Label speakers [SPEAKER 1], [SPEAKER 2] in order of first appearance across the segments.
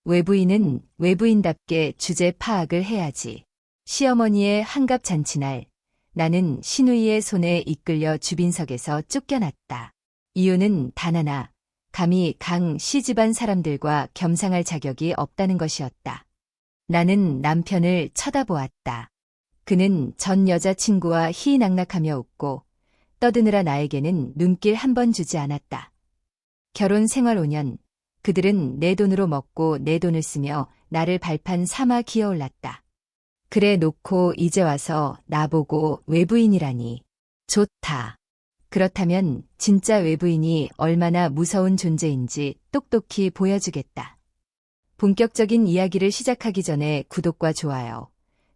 [SPEAKER 1] 외부인은 외부인답게 주제 파악을 해야지. 시어머니의 환갑 잔치날, 나는 신우이의 손에 이끌려 주빈석에서 쫓겨났다. 이유는 단 하나, 감히 강 씨 집안 사람들과 겸상할 자격이 없다는 것이었다. 나는 남편을 쳐다보았다. 그는 전 여자친구와 희낙낙하며 웃고 떠드느라 나에게는 눈길 한 번 주지 않았다. 결혼 생활 5년, 그들은 내 돈으로 먹고 내 돈을 쓰며 나를 발판 삼아 기어올랐다. 그래 놓고 이제 와서 나보고 외부인이라니. 좋다. 그렇다면 진짜 외부인이 얼마나 무서운 존재인지 똑똑히 보여주겠다. 본격적인 이야기를 시작하기 전에 구독과 좋아요,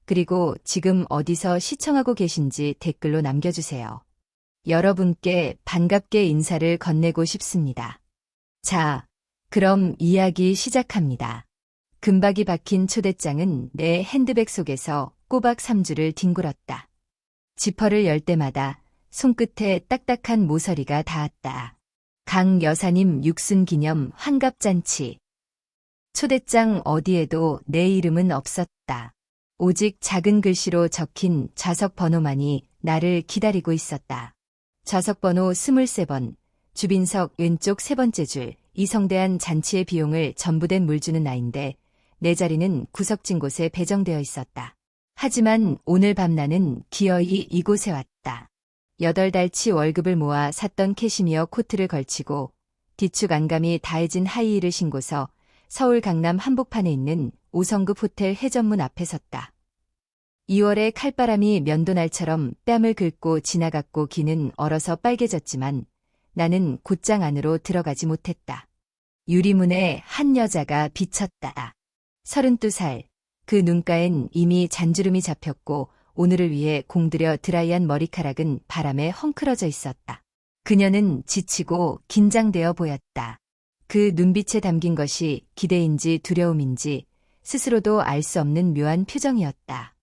[SPEAKER 1] 그리고 지금 어디서 시청하고 계신지 댓글로 남겨주세요. 여러분께 반갑게 인사를 건네고 싶습니다. 자, 그럼 이야기 시작합니다. 금박이 박힌 초대장은 내 핸드백 속에서 꼬박 3주를 뒹굴었다. 지퍼를 열 때마다 손끝에 딱딱한 모서리가 닿았다. 강 여사님 육순 기념 환갑잔치. 초대장 어디에도 내 이름은 없었다. 오직 작은 글씨로 적힌 좌석 번호만이 나를 기다리고 있었다. 좌석 번호 23번, 주빈석 왼쪽 세 번째 줄, 이 성대한 잔치의 비용을 전부 댄 물주는 나인데 내 자리는 구석진 곳에 배정되어 있었다. 하지만 오늘 밤 나는 기어이 이곳에 왔다. 8달치 월급을 모아 샀던 캐시미어 코트를 걸치고 뒤축 안감이 다해진 하이힐을 신고서 서울 강남 한복판에 있는 5성급 호텔 해전문 앞에 섰다. 2월의 칼바람이 면도날처럼 뺨을 긁고 지나갔고 귀는 얼어서 빨개졌지만 나는 곧장 안으로 들어가지 못했다. 유리문에 한 여자가 비쳤다. 32살, 그 눈가엔 이미 잔주름이 잡혔고 오늘을 위해 공들여 드라이한 머리카락은 바람에 헝클어져 있었다. 그녀는 지치고 긴장되어 보였다. 그 눈빛에 담긴 것이 기대인지 두려움인지 스스로도 알 수 없는 묘한 표정이었다.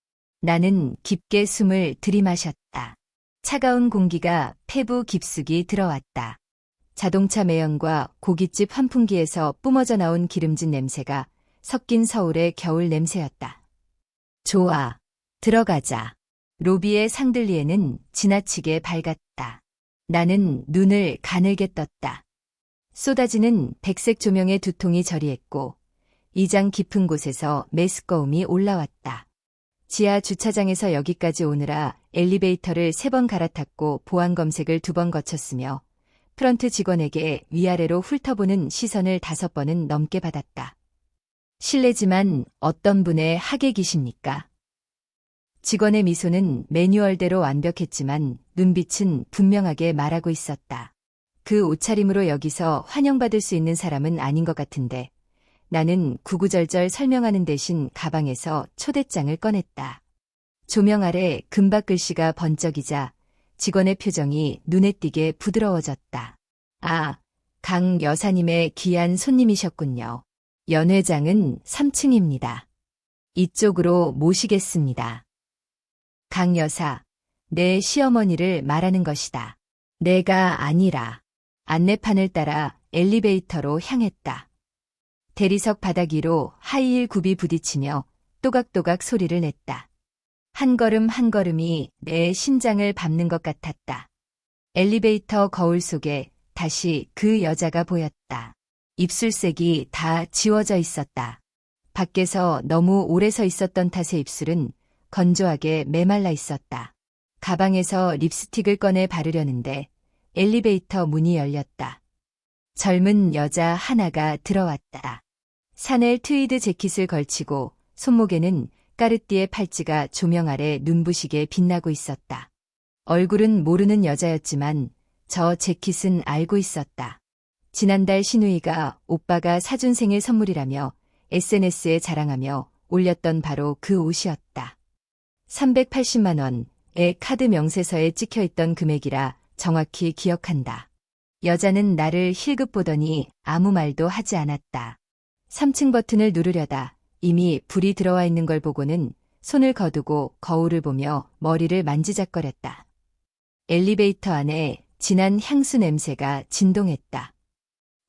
[SPEAKER 1] 나는 깊게 숨을 들이마셨다. 차가운 공기가 폐부 깊숙이 들어왔다. 자동차 매연과 고깃집 환풍기에서 뿜어져 나온 기름진 냄새가 섞인 서울의 겨울 냄새였다. 좋아, 들어가자. 로비의 상들리에는 지나치게 밝았다. 나는 눈을 가늘게 떴다. 쏟아지는 백색 조명의 두통이 저리했고 이장 깊은 곳에서 메스꺼움이 올라왔다. 지하 주차장에서 여기까지 오느라 엘리베이터를 3번 갈아탔고 보안 검색을 2번 거쳤으며 프런트 직원에게 위아래로 훑어보는 시선을 5번은 넘게 받았다. 실례지만 어떤 분의 하객이십니까? 직원의 미소는 매뉴얼대로 완벽했지만 눈빛은 분명하게 말하고 있었다. 그 옷차림으로 여기서 환영받을 수 있는 사람은 아닌 것 같은데 나는 구구절절 설명하는 대신 가방에서 초대장을 꺼냈다. 조명 아래 금박 글씨가 번쩍이자 직원의 표정이 눈에 띄게 부드러워졌다. 아, 강 여사님의 귀한 손님이셨군요. 연 회장은 3층입니다. 이쪽으로 모시겠습니다. 강 여사, 내 시어머니를 말하는 것이다. 내가 아니라. 안내판을 따라 엘리베이터로 향했다. 대리석 바닥 위로 하이힐 굽이 부딪히며 또각또각 소리를 냈다. 한 걸음 한 걸음이 내 심장을 밟는 것 같았다. 엘리베이터 거울 속에 다시 그 여자가 보였다. 입술색이 다 지워져 있었다. 밖에서 너무 오래 서 있었던 탓에 입술은 건조하게 메말라 있었다. 가방에서 립스틱을 꺼내 바르려는데 엘리베이터 문이 열렸다. 젊은 여자 하나가 들어왔다. 샤넬 트위드 재킷을 걸치고 손목에는 까르띠에 팔찌가 조명 아래 눈부시게 빛나고 있었다. 얼굴은 모르는 여자였지만 저 재킷은 알고 있었다. 지난달 신우이가 오빠가 사준 생일 선물이라며 SNS에 자랑하며 올렸던 바로 그 옷이었다. 380만 원의 카드 명세서에 찍혀있던 금액이라 정확히 기억한다. 여자는 나를 힐끗 보더니 아무 말도 하지 않았다. 3층 버튼을 누르려다 이미 불이 들어와 있는 걸 보고는 손을 거두고 거울을 보며 머리를 만지작거렸다. 엘리베이터 안에 진한 향수 냄새가 진동했다.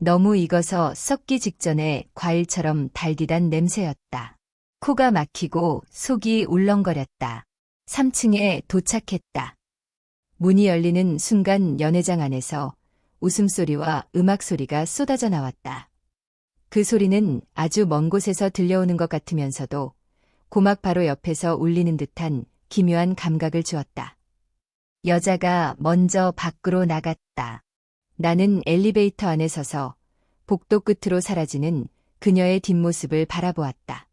[SPEAKER 1] 너무 익어서 썩기 직전에 과일처럼 달디단 냄새였다. 코가 막히고 속이 울렁거렸다. 3층에 도착했다. 문이 열리는 순간 연회장 안에서 웃음소리와 음악소리가 쏟아져 나왔다. 그 소리는 아주 먼 곳에서 들려오는 것 같으면서도 고막 바로 옆에서 울리는 듯한 기묘한 감각을 주었다. 여자가 먼저 밖으로 나갔다. 나는 엘리베이터 안에 서서 복도 끝으로 사라지는 그녀의 뒷모습을 바라보았다.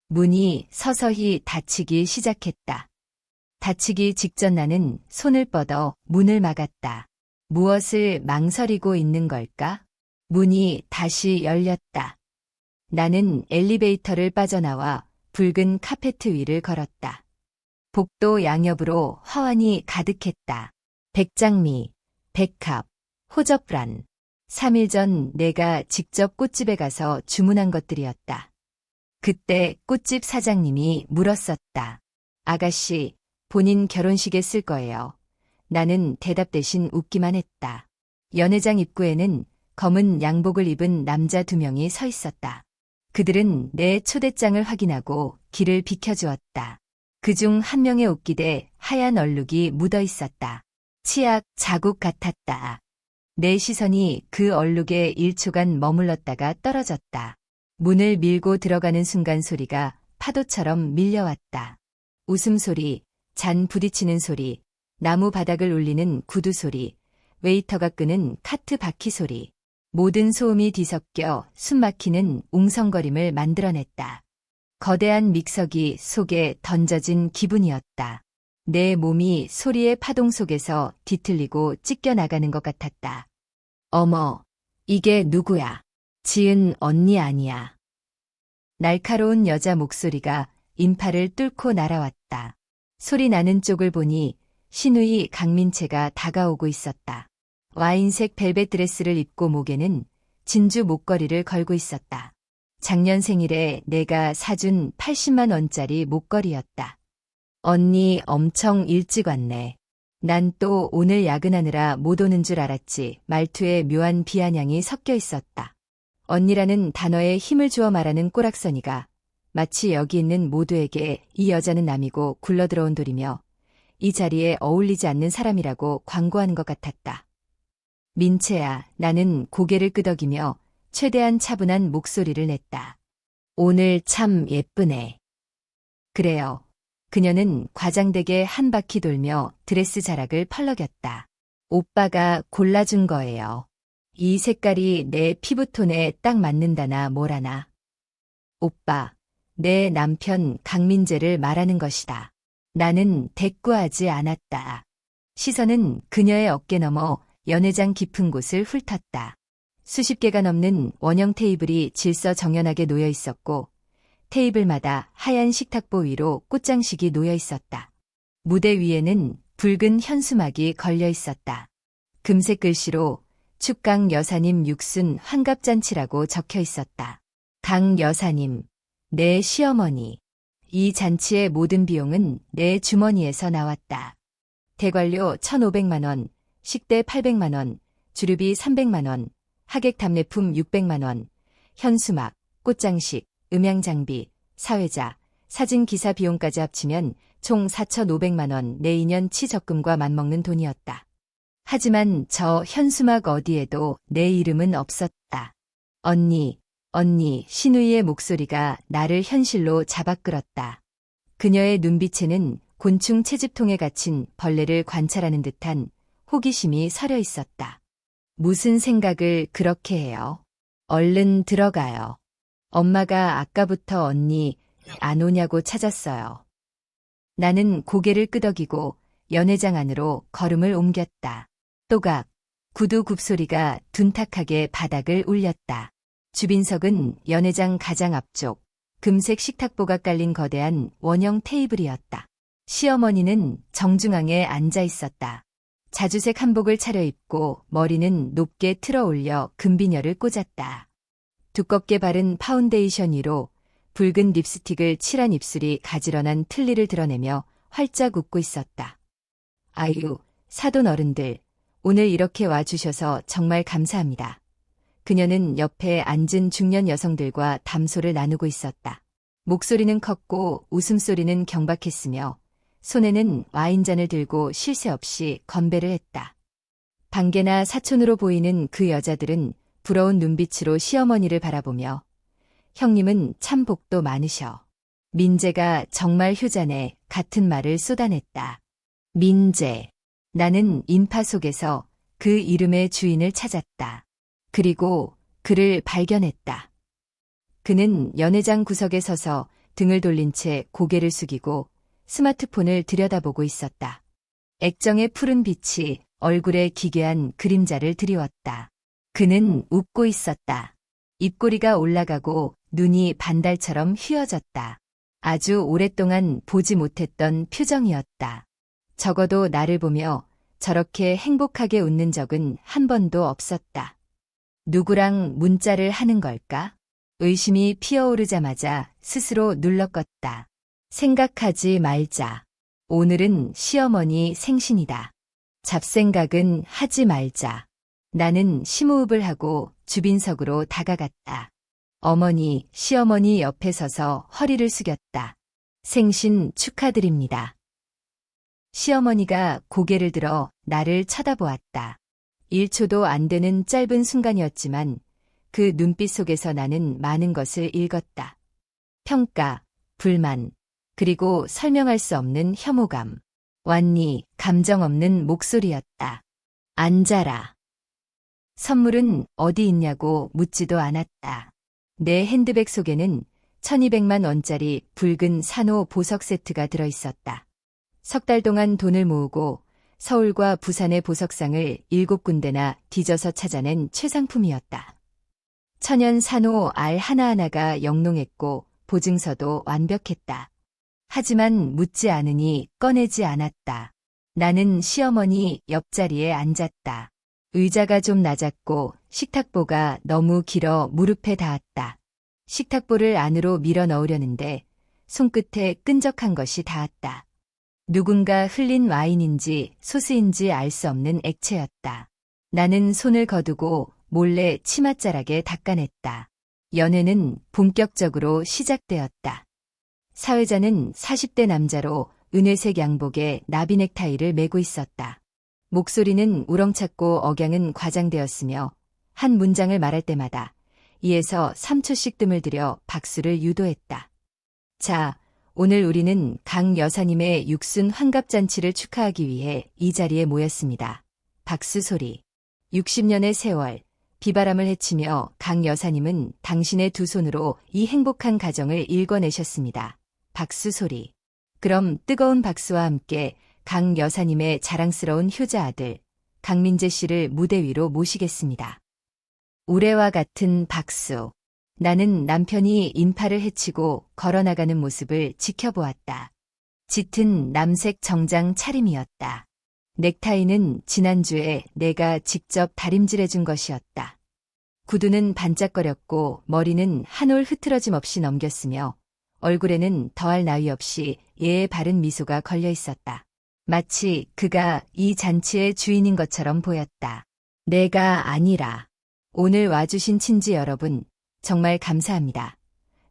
[SPEAKER 1] 문이 서서히 닫히기 시작했다. 닫히기 직전 나는 손을 뻗어 문을 막았다. 무엇을 망설이고 있는 걸까? 문이 다시 열렸다. 나는 엘리베이터를 빠져나와 붉은 카페트 위를 걸었다. 복도 양옆으로 화환이 가득했다. 백장미, 백합, 호접란. 3일 전 내가 직접 꽃집에 가서 주문한 것들이었다. 그때 꽃집 사장님이 물었었다. 아가씨, 본인 결혼식에 쓸 거예요. 나는 대답 대신 웃기만 했다. 연회장 입구에는 검은 양복을 입은 남자 2명이 서 있었다. 그들은 내 초대장을 확인하고 길을 비켜주었다. 그중 한 명의 옷깃에 하얀 얼룩이 묻어 있었다. 치약 자국 같았다. 내 시선이 그 얼룩에 1초간 머물렀다가 떨어졌다. 문을 밀고 들어가는 순간 소리가 파도처럼 밀려왔다. 웃음소리, 잔 부딪히는 소리, 나무 바닥을 울리는 구두 소리, 웨이터가 끄는 카트 바퀴 소리. 모든 소음이 뒤섞여 숨막히는 웅성거림을 만들어냈다. 거대한 믹서기 속에 던져진 기분이었다. 내 몸이 소리의 파동 속에서 뒤틀리고 찢겨나가는 것 같았다. 어머, 이게 누구야? 지은 언니 아니야. 날카로운 여자 목소리가 인파를 뚫고 날아왔다. 소리 나는 쪽을 보니 신우이 강민채가 다가오고 있었다. 와인색 벨벳 드레스를 입고 목에는 진주 목걸이를 걸고 있었다. 작년 생일에 내가 사준 80만 원짜리 목걸이였다. 언니 엄청 일찍 왔네. 난 또 오늘 야근하느라 못 오는 줄 알았지. 말투에 묘한 비아냥이 섞여 있었다. 언니라는 단어에 힘을 주어 말하는 꼬락서니가 마치 여기 있는 모두에게 이 여자는 남이고 굴러들어온 돌이며 이 자리에 어울리지 않는 사람이라고 광고하는 것 같았다. 민채야, 나는 고개를 끄덕이며 최대한 차분한 목소리를 냈다. 오늘 참 예쁘네. 그래요. 그녀는 과장되게 한 바퀴 돌며 드레스 자락을 펄럭였다. 오빠가 골라준 거예요. 이 색깔이 내 피부톤에 딱 맞는다나 뭐라나. 오빠, 내 남편 강민재를 말하는 것이다. 나는 대꾸하지 않았다. 시선은 그녀의 어깨 너머 연회장 깊은 곳을 훑었다. 수십 개가 넘는 원형 테이블이 질서정연하게 놓여 있었고 테이블마다 하얀 식탁보 위로 꽃장식이 놓여 있었다. 무대 위에는 붉은 현수막이 걸려 있었다. 금색 글씨로 축강 여사님 육순 환갑잔치라고 적혀 있었다. 강 여사님, 내 시어머니. 이 잔치의 모든 비용은 내 주머니에서 나왔다. 대관료 1,500만 원, 식대 800만 원, 주류비 300만 원, 하객 답례품 600만 원, 현수막, 꽃장식, 음향장비, 사회자, 사진기사 비용까지 합치면 총 4,500만 원 내 2년치 적금과 맞먹는 돈이었다. 하지만 저 현수막 어디에도 내 이름은 없었다. 언니, 신우이의 목소리가 나를 현실로 잡아끌었다. 그녀의 눈빛에는 곤충 채집통에 갇힌 벌레를 관찰하는 듯한 호기심이 서려 있었다. 무슨 생각을 그렇게 해요? 얼른 들어가요. 엄마가 아까부터 언니 안 오냐고 찾았어요. 나는 고개를 끄덕이고 연회장 안으로 걸음을 옮겼다. 또각, 구두 굽소리가 둔탁하게 바닥을 울렸다. 주빈석은 연회장 가장 앞쪽, 금색 식탁보가 깔린 거대한 원형 테이블이었다. 시어머니는 정중앙에 앉아 있었다. 자주색 한복을 차려입고 머리는 높게 틀어 올려 금비녀를 꽂았다. 두껍게 바른 파운데이션 위로 붉은 립스틱을 칠한 입술이 가지런한 틀니를 드러내며 활짝 웃고 있었다. 아유, 사돈 어른들, 오늘 이렇게 와주셔서 정말 감사합니다. 그녀는 옆에 앉은 중년 여성들과 담소를 나누고 있었다. 목소리는 컸고 웃음소리는 경박했으며 손에는 와인잔을 들고 쉴 새 없이 건배를 했다. 방계나 사촌으로 보이는 그 여자들은 부러운 눈빛으로 시어머니를 바라보며 형님은 참 복도 많으셔. 민재가 정말 효자네 같은 말을 쏟아냈다. 민재. 나는 인파 속에서 그 이름의 주인을 찾았다. 그리고 그를 발견했다. 그는 연회장 구석에 서서 등을 돌린 채 고개를 숙이고 스마트폰을 들여다보고 있었다. 액정의 푸른 빛이 얼굴에 기괴한 그림자를 드리웠다. 그는 웃고 있었다. 입꼬리가 올라가고 눈이 반달처럼 휘어졌다. 아주 오랫동안 보지 못했던 표정이었다. 적어도 나를 보며 저렇게 행복하게 웃는 적은 한 번도 없었다. 누구랑 문자를 하는 걸까? 의심이 피어오르자마자 스스로 눌러껐다. 생각하지 말자. 오늘은 시어머니 생신이다. 잡생각은 하지 말자. 나는 심호흡을 하고 주빈석으로 다가갔다. 어머니, 시어머니 옆에 서서 허리를 숙였다. 생신 축하드립니다. 시어머니가 고개를 들어 나를 쳐다보았다. 1초도 안 되는 짧은 순간이었지만 그 눈빛 속에서 나는 많은 것을 읽었다. 평가, 불만, 그리고 설명할 수 없는 혐오감. 완니, 감정 없는 목소리였다. 앉아라. 선물은 어디 있냐고 묻지도 않았다. 내 핸드백 속에는 1200만 원짜리 붉은 산호 보석 세트가 들어있었다. 석 달 동안 돈을 모으고 서울과 부산의 보석상을 7군데나 뒤져서 찾아낸 최상품이었다. 천연 산호 알 하나하나가 영롱했고 보증서도 완벽했다. 하지만 묻지 않으니 꺼내지 않았다. 나는 시어머니 옆자리에 앉았다. 의자가 좀 낮았고 식탁보가 너무 길어 무릎에 닿았다. 식탁보를 안으로 밀어 넣으려는데 손끝에 끈적한 것이 닿았다. 누군가 흘린 와인인지 소스인지 알 수 없는 액체였다. 나는 손을 거두고 몰래 치맛자락에 닦아냈다. 연애는 본격적으로 시작되었다. 사회자는 40대 남자로 은회색 양복에 나비 넥타이를 메고 있었다. 목소리는 우렁찼고 억양은 과장되었으며 한 문장을 말할 때마다 2에서 3초씩 뜸을 들여 박수를 유도했다. 자, 오늘 우리는 강 여사님의 육순 환갑잔치를 축하하기 위해 이 자리에 모였습니다. 박수 소리. 60년의 세월, 비바람을 헤치며 강 여사님은 당신의 두 손으로 이 행복한 가정을 일궈내셨습니다. 박수 소리. 그럼 뜨거운 박수와 함께 강 여사님의 자랑스러운 효자 아들 강민재 씨를 무대 위로 모시겠습니다. 우레와 같은 박수. 나는 남편이 인파를 헤치고 걸어나가는 모습을 지켜보았다. 짙은 남색 정장 차림이었다. 넥타이는 지난주에 내가 직접 다림질해준 것이었다. 구두는 반짝거렸고 머리는 한 올 흐트러짐 없이 넘겼으며 얼굴에는 더할 나위 없이 예의 바른 미소가 걸려 있었다. 마치 그가 이 잔치의 주인인 것처럼 보였다. 내가 아니라. 오늘 와주신 친지 여러분, 정말 감사합니다.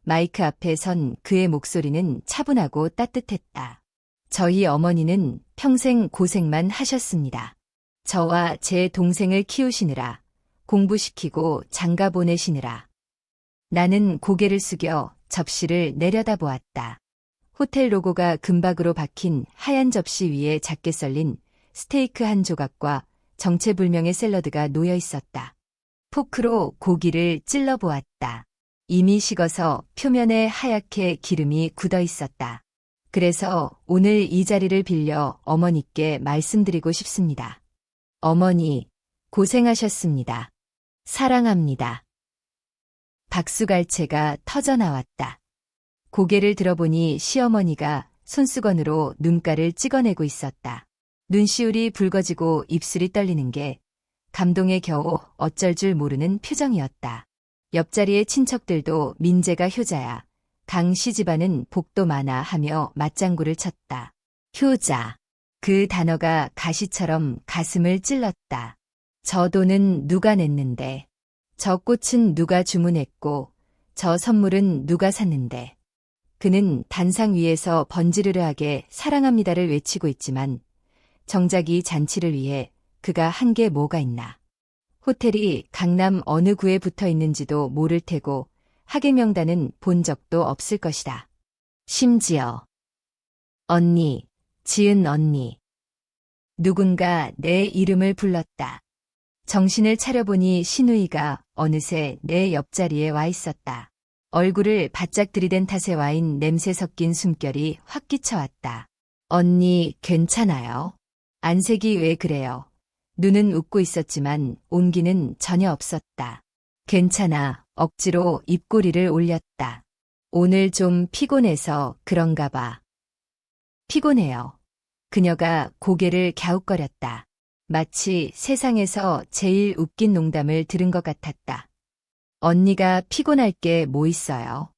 [SPEAKER 1] 마이크 앞에 선 그의 목소리는 차분하고 따뜻했다. 저희 어머니는 평생 고생만 하셨습니다. 저와 제 동생을 키우시느라, 공부시키고 장가 보내시느라. 나는 고개를 숙여 접시를 내려다보았다. 호텔 로고가 금박으로 박힌 하얀 접시 위에 작게 썰린 스테이크 한 조각과 정체불명의 샐러드가 놓여 있었다. 포크로 고기를 찔러보았다. 이미 식어서 표면에 하얗게 기름이 굳어 있었다. 그래서 오늘 이 자리를 빌려 어머니께 말씀드리고 싶습니다. 어머니, 고생하셨습니다. 사랑합니다. 박수갈채가 터져나왔다. 고개를 들어보니 시어머니가 손수건으로 눈가를 찍어내고 있었다. 눈시울이 붉어지고 입술이 떨리는 게 감동에 겨우 어쩔 줄 모르는 표정이었다. 옆자리의 친척들도 민재가 효자야. 강 씨 집안은 복도 많아 하며 맞장구를 쳤다. 효자. 그 단어가 가시처럼 가슴을 찔렀다. 저 돈은 누가 냈는데. 저 꽃은 누가 주문했고 저 선물은 누가 샀는데. 그는 단상 위에서 번지르르하게 사랑합니다를 외치고 있지만 정작 이 잔치를 위해 그가 한 게 뭐가 있나. 호텔이 강남 어느 구에 붙어 있는지도 모를 테고 하객 명단은 본 적도 없을 것이다. 심지어 언니, 지은 언니. 누군가 내 이름을 불렀다. 정신을 차려보니 신우이가 어느새 내 옆자리에 와 있었다. 얼굴을 바짝 들이댄 탓에 와인 냄새 섞인 숨결이 확 끼쳐왔다. 언니, 괜찮아요? 안색이 왜 그래요? 눈은 웃고 있었지만 온기는 전혀 없었다. 괜찮아, 억지로 입꼬리를 올렸다. 오늘 좀 피곤해서 그런가 봐. 피곤해요. 그녀가 고개를 갸웃거렸다. 마치 세상에서 제일 웃긴 농담을 들은 것 같았다. 언니가 피곤할 게 뭐 있어요?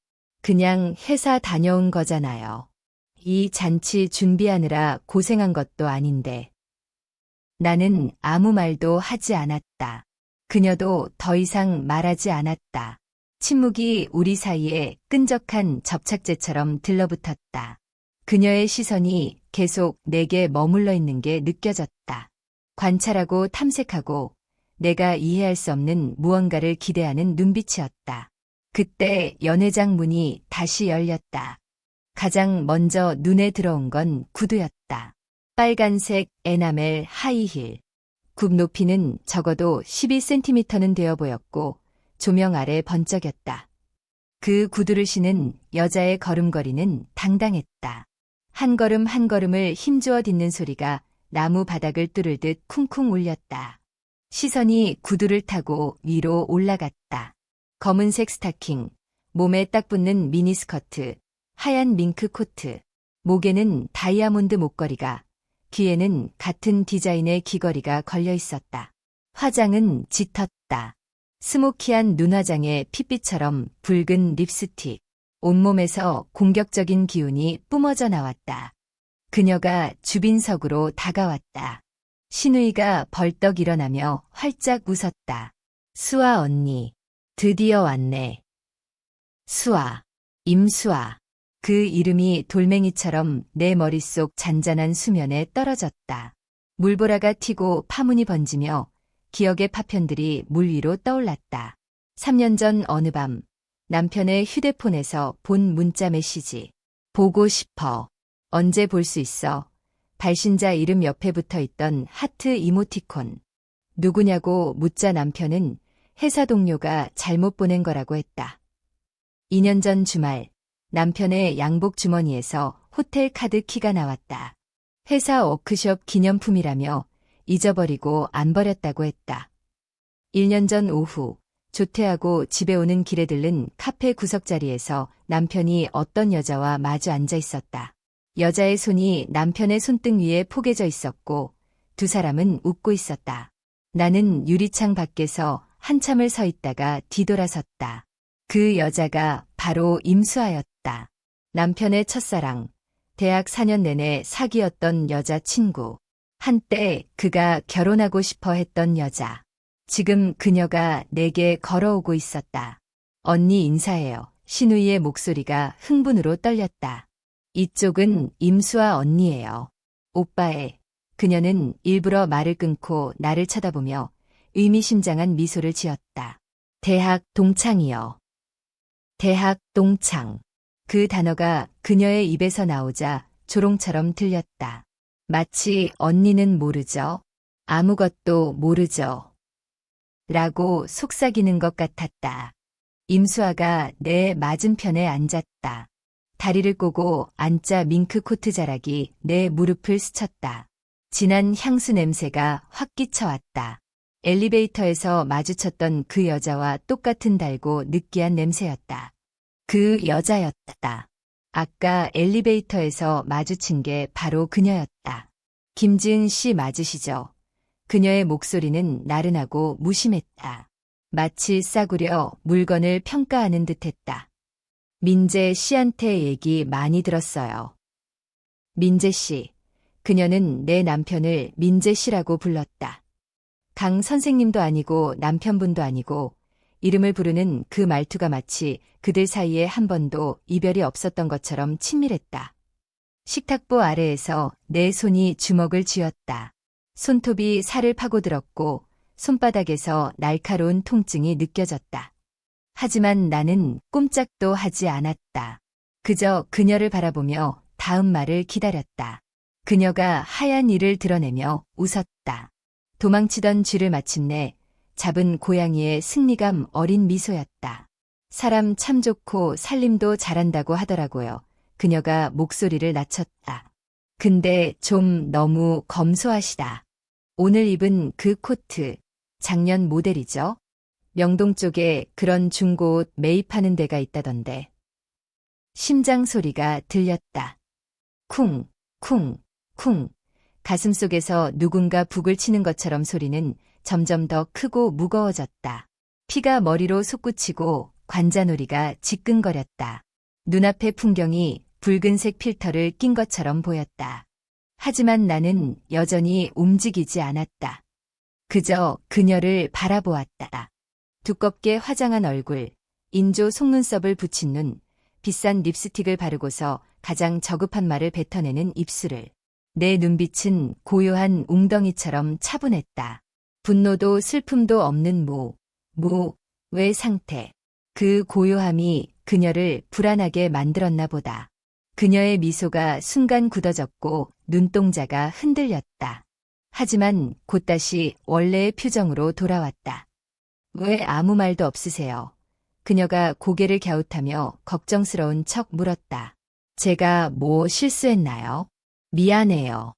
[SPEAKER 1] 그냥 회사 다녀온 거잖아요. 이 잔치 준비하느라 고생한 것도 아닌데. 나는 아무 말도 하지 않았다. 그녀도 더 이상 말하지 않았다. 침묵이 우리 사이에 끈적한 접착제처럼 들러붙었다. 그녀의 시선이 계속 내게 머물러 있는 게 느껴졌다. 관찰하고 탐색하고 내가 이해할 수 없는 무언가를 기대하는 눈빛이었다. 그때 연회장 문이 다시 열렸다. 가장 먼저 눈에 들어온 건 구두였다. 빨간색 에나멜 하이힐. 굽 높이는 적어도 12cm는 되어 보였고 조명 아래 번쩍였다. 그 구두를 신은 여자의 걸음걸이는 당당했다. 한 걸음 한 걸음을 힘주어 딛는 소리가 나무 바닥을 뚫을 듯 쿵쿵 울렸다. 시선이 구두를 타고 위로 올라갔다. 검은색 스타킹, 몸에 딱 붙는 미니스커트, 하얀 밍크 코트, 목에는 다이아몬드 목걸이가, 귀에는 같은 디자인의 귀걸이가 걸려 있었다. 화장은 짙었다. 스모키한 눈화장에 핏빛처럼 붉은 립스틱, 온몸에서 공격적인 기운이 뿜어져 나왔다. 그녀가 주빈석으로 다가왔다. 신우이가 벌떡 일어나며 활짝 웃었다. 수아 언니, 드디어 왔네. 수아, 임수아. 그 이름이 돌멩이처럼 내 머릿속 잔잔한 수면에 떨어졌다. 물보라가 튀고 파문이 번지며 기억의 파편들이 물 위로 떠올랐다. 3년 전 어느 밤 남편의 휴대폰에서 본 문자 메시지. 보고 싶어. 언제 볼 수 있어? 발신자 이름 옆에 붙어 있던 하트 이모티콘. 누구냐고 묻자 남편은 회사 동료가 잘못 보낸 거라고 했다. 2년 전 주말 남편의 양복 주머니에서 호텔 카드 키가 나왔다. 회사 워크숍 기념품이라며 잊어버리고 안 버렸다고 했다. 1년 전 오후 조퇴하고 집에 오는 길에 들른 카페 구석자리에서 남편이 어떤 여자와 마주 앉아 있었다. 여자의 손이 남편의 손등 위에 포개져 있었고 두 사람은 웃고 있었다. 나는 유리창 밖에서 한참을 서 있다가 뒤돌아섰다. 그 여자가 바로 임수아였다. 남편의 첫사랑, 대학 4년 내내 사귀었던 여자친구. 한때 그가 결혼하고 싶어 했던 여자. 지금 그녀가 내게 걸어오고 있었다. 언니 인사해요. 신우이의 목소리가 흥분으로 떨렸다. 이쪽은 임수아 언니예요. 오빠의. 그녀는 일부러 말을 끊고 나를 쳐다보며 의미심장한 미소를 지었다. 대학 동창이요. 대학 동창. 그 단어가 그녀의 입에서 나오자 조롱처럼 들렸다. 마치 언니는 모르죠. 아무것도 모르죠. 라고 속삭이는 것 같았다. 임수아가 내 맞은편에 앉았다. 다리를 꼬고 앉자 밍크 코트 자락이 내 무릎을 스쳤다. 진한 향수 냄새가 확 끼쳐왔다. 엘리베이터에서 마주쳤던 그 여자와 똑같은 달고 느끼한 냄새였다. 그 여자였다. 아까 엘리베이터에서 마주친 게 바로 그녀였다. 김지은 씨 맞으시죠? 그녀의 목소리는 나른하고 무심했다. 마치 싸구려 물건을 평가하는 듯했다. 민재 씨한테 얘기 많이 들었어요. 민재 씨. 그녀는 내 남편을 민재 씨라고 불렀다. 강 선생님도 아니고 남편분도 아니고 이름을 부르는 그 말투가 마치 그들 사이에 한 번도 이별이 없었던 것처럼 친밀했다. 식탁보 아래에서 내 손이 주먹을 쥐었다. 손톱이 살을 파고들었고 손바닥에서 날카로운 통증이 느껴졌다. 하지만 나는 꼼짝도 하지 않았다. 그저 그녀를 바라보며 다음 말을 기다렸다. 그녀가 하얀 이를 드러내며 웃었다. 도망치던 쥐를 마침내 잡은 고양이의 승리감 어린 미소였다. 사람 참 좋고 살림도 잘한다고 하더라고요. 그녀가 목소리를 낮췄다. 근데 좀 너무 검소하시다. 오늘 입은 그 코트, 작년 모델이죠? 명동 쪽에 그런 중고옷 매입하는 데가 있다던데. 심장 소리가 들렸다. 쿵, 쿵, 쿵. 가슴속에서 누군가 북을 치는 것처럼 소리는 점점 더 크고 무거워졌다. 피가 머리로 솟구치고 관자놀이가 지끈거렸다. 눈앞의 풍경이 붉은색 필터를 낀 것처럼 보였다. 하지만 나는 여전히 움직이지 않았다. 그저 그녀를 바라보았다. 두껍게 화장한 얼굴, 인조 속눈썹을 붙인 눈, 비싼 립스틱을 바르고서 가장 저급한 말을 뱉어내는 입술을. 내 눈빛은 고요한 웅덩이처럼 차분했다. 분노도 슬픔도 없는 왜 상태. 그 고요함이 그녀를 불안하게 만들었나 보다. 그녀의 미소가 순간 굳어졌고 눈동자가 흔들렸다. 하지만 곧 다시 원래의 표정으로 돌아왔다. 왜 아무 말도 없으세요? 그녀가 고개를 갸웃하며 걱정스러운 척 물었다. 제가 뭐 실수했나요? 미안해요.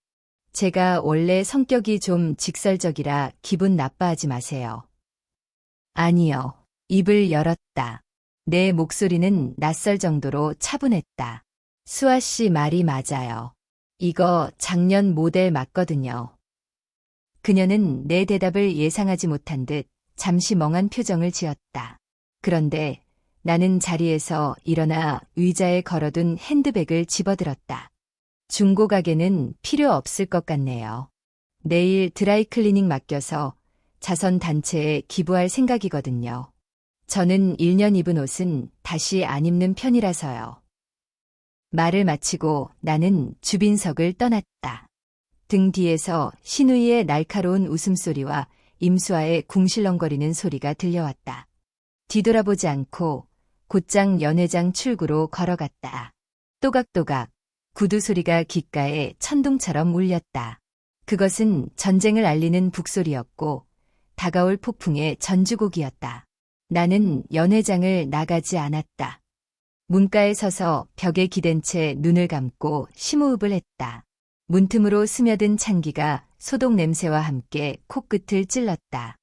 [SPEAKER 1] 제가 원래 성격이 좀 직설적이라 기분 나빠하지 마세요. 아니요. 입을 열었다. 내 목소리는 낯설 정도로 차분했다. 수아 씨 말이 맞아요. 이거 작년 모델 맞거든요. 그녀는 내 대답을 예상하지 못한 듯 잠시 멍한 표정을 지었다. 그런데 나는 자리에서 일어나 의자에 걸어둔 핸드백을 집어들었다. 중고 가게는 필요 없을 것 같네요. 내일 드라이클리닝 맡겨서 자선단체에 기부할 생각이거든요. 저는 1년 입은 옷은 다시 안 입는 편이라서요. 말을 마치고 나는 주빈석을 떠났다. 등 뒤에서 신우이의 날카로운 웃음소리와 임수아의 궁실렁거리는 소리가 들려왔다. 뒤돌아보지 않고 곧장 연회장 출구로 걸어갔다. 또각또각 구두 소리가 귓가에 천둥처럼 울렸다. 그것은 전쟁을 알리는 북소리였고 다가올 폭풍의 전주곡이었다. 나는 연회장을 나가지 않았다. 문가에 서서 벽에 기댄 채 눈을 감고 심호흡을 했다. 문틈으로 스며든 찬기가 소독 냄새와 함께 코끝을 찔렀다.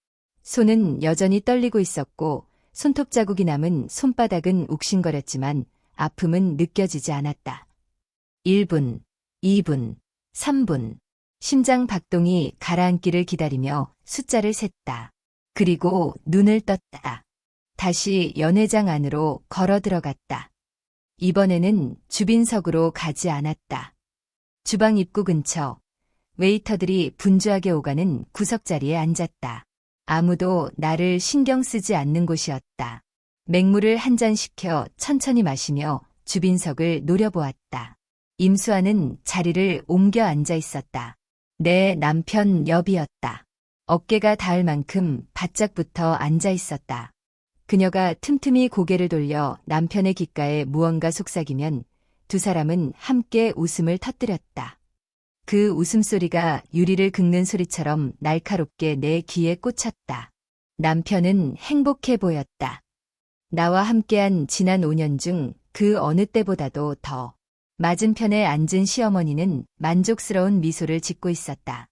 [SPEAKER 1] 손은 여전히 떨리고 있었고 손톱 자국이 남은 손바닥은 욱신거렸지만 아픔은 느껴지지 않았다. 1분, 2분, 3분. 심장 박동이 가라앉기를 기다리며 숫자를 셌다. 그리고 눈을 떴다. 다시 연회장 안으로 걸어 들어갔다. 이번에는 주빈석으로 가지 않았다. 주방 입구 근처 웨이터들이 분주하게 오가는 구석자리에 앉았다. 아무도 나를 신경 쓰지 않는 곳이었다. 맹물을 한 잔 시켜 천천히 마시며 주빈석을 노려보았다. 임수아는 자리를 옮겨 앉아 있었다. 내 남편 여비였다. 어깨가 닿을 만큼 바짝 붙어 앉아 있었다. 그녀가 틈틈이 고개를 돌려 남편의 귓가에 무언가 속삭이면 두 사람은 함께 웃음을 터뜨렸다. 그 웃음소리가 유리를 긁는 소리처럼 날카롭게 내 귀에 꽂혔다. 남편은 행복해 보였다. 나와 함께한 지난 5년 중 그 어느 때보다도 더. 맞은편에 앉은 시어머니는 만족스러운 미소를 짓고 있었다.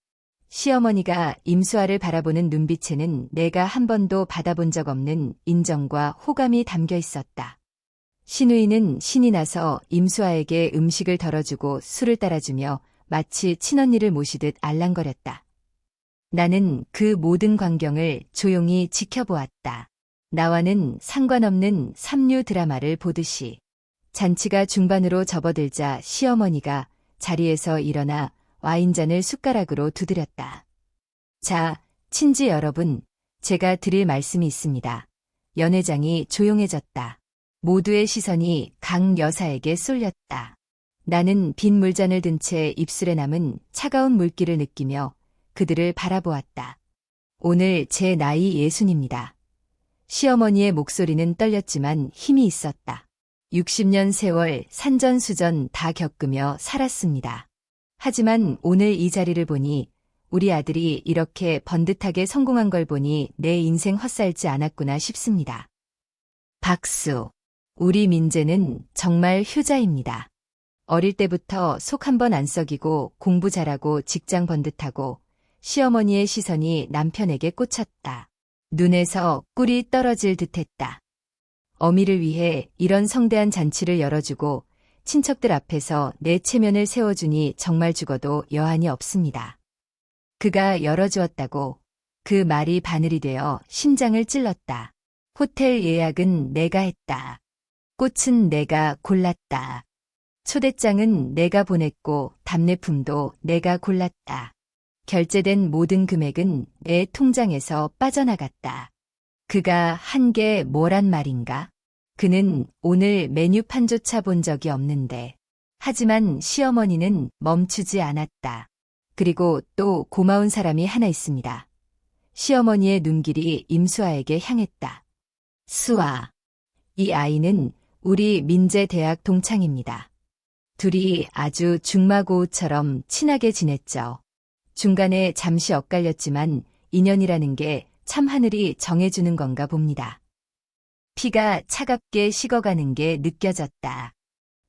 [SPEAKER 1] 시어머니가 임수아를 바라보는 눈빛에는 내가 한 번도 받아본 적 없는 인정과 호감이 담겨 있었다. 신우이는 신이 나서 임수아에게 음식을 덜어주고 술을 따라주며 마치 친언니를 모시듯 알랑거렸다. 나는 그 모든 광경을 조용히 지켜보았다. 나와는 상관없는 삼류 드라마를 보듯이. 잔치가 중반으로 접어들자 시어머니가 자리에서 일어나 와인잔을 숟가락으로 두드렸다. 자, 친지 여러분, 제가 드릴 말씀이 있습니다. 연회장이 조용해졌다. 모두의 시선이 강 여사에게 쏠렸다. 나는 빈 물잔을 든 채 입술에 남은 차가운 물기를 느끼며 그들을 바라보았다. 오늘 제 나이 60입니다. 시어머니의 목소리는 떨렸지만 힘이 있었다. 60년 세월 산전수전 다 겪으며 살았습니다. 하지만 오늘 이 자리를 보니 우리 아들이 이렇게 번듯하게 성공한 걸 보니 내 인생 헛살지 않았구나 싶습니다. 박수. 우리 민재는 정말 효자입니다. 어릴 때부터 속 한 번 안 썩이고 공부 잘하고 직장 번듯하고 시어머니의 시선이 남편에게 꽂혔다. 눈에서 꿀이 떨어질 듯했다. 어미를 위해 이런 성대한 잔치를 열어주고 친척들 앞에서 내 체면을 세워주니 정말 죽어도 여한이 없습니다. 그가 열어주었다고 그 말이 바늘이 되어 심장을 찔렀다. 호텔 예약은 내가 했다. 꽃은 내가 골랐다. 초대장은 내가 보냈고 답례품도 내가 골랐다. 결제된 모든 금액은 내 통장에서 빠져나갔다. 그가 한 게 뭐란 말인가? 그는 오늘 메뉴판조차 본 적이 없는데. 하지만 시어머니는 멈추지 않았다. 그리고 또 고마운 사람이 하나 있습니다. 시어머니의 눈길이 임수아에게 향했다. 수아, 이 아이는 우리 민재 대학 동창입니다. 둘이 아주 중마고우처럼 친하게 지냈죠. 중간에 잠시 엇갈렸지만 인연이라는 게 참 하늘이 정해주는 건가 봅니다. 피가 차갑게 식어가는 게 느껴졌다.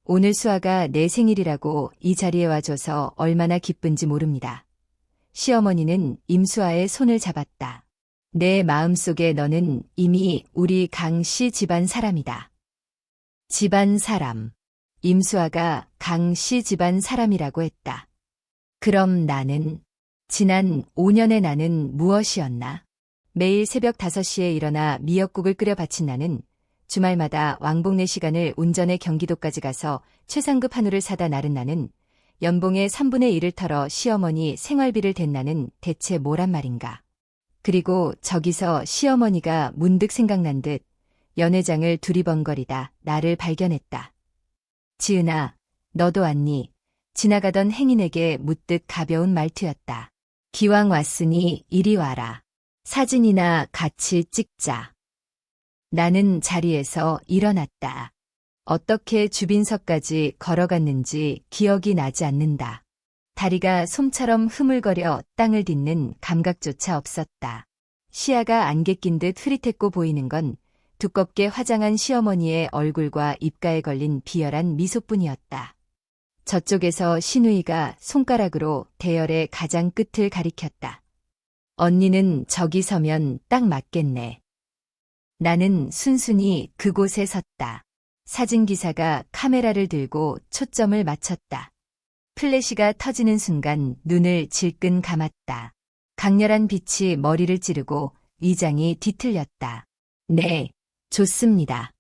[SPEAKER 1] 오늘 수아가 내 생일이라고 이 자리에 와줘서 얼마나 기쁜지 모릅니다. 시어머니는 임수아의 손을 잡았다. 내 마음속에 너는 이미 우리 강씨 집안 사람이다. 집안 사람. 임수아가 강씨 집안 사람이라고 했다. 그럼 나는, 지난 5년의 나는 무엇이었나? 매일 새벽 5시에 일어나 미역국을 끓여 바친 나는 주말마다 왕복내 시간을 운전해 경기도까지 가서 최상급 한우를 사다 나른 나는 연봉의 3분의 1을 털어 시어머니 생활비를 댄 나는 대체 뭐란 말인가. 그리고 저기서 시어머니가 문득 생각난 듯 연회장을 두리번거리다 나를 발견했다. 지은아, 너도 왔니? 지나가던 행인에게 묻듯 가벼운 말투였다. 기왕 왔으니 이리 와라. 사진이나 같이 찍자. 나는 자리에서 일어났다. 어떻게 주빈석까지 걸어갔는지 기억이 나지 않는다. 다리가 솜처럼 흐물거려 땅을 딛는 감각조차 없었다. 시야가 안개 낀 듯 흐릿했고 보이는 건 두껍게 화장한 시어머니의 얼굴과 입가에 걸린 비열한 미소뿐이었다. 저쪽에서 신우이가 손가락으로 대열의 가장 끝을 가리켰다. 언니는 저기 서면 딱 맞겠네. 나는 순순히 그곳에 섰다. 사진기사가 카메라를 들고 초점을 맞췄다. 플래시가 터지는 순간 눈을 질끈 감았다. 강렬한 빛이 머리를 찌르고 위장이 뒤틀렸다. 네, 좋습니다.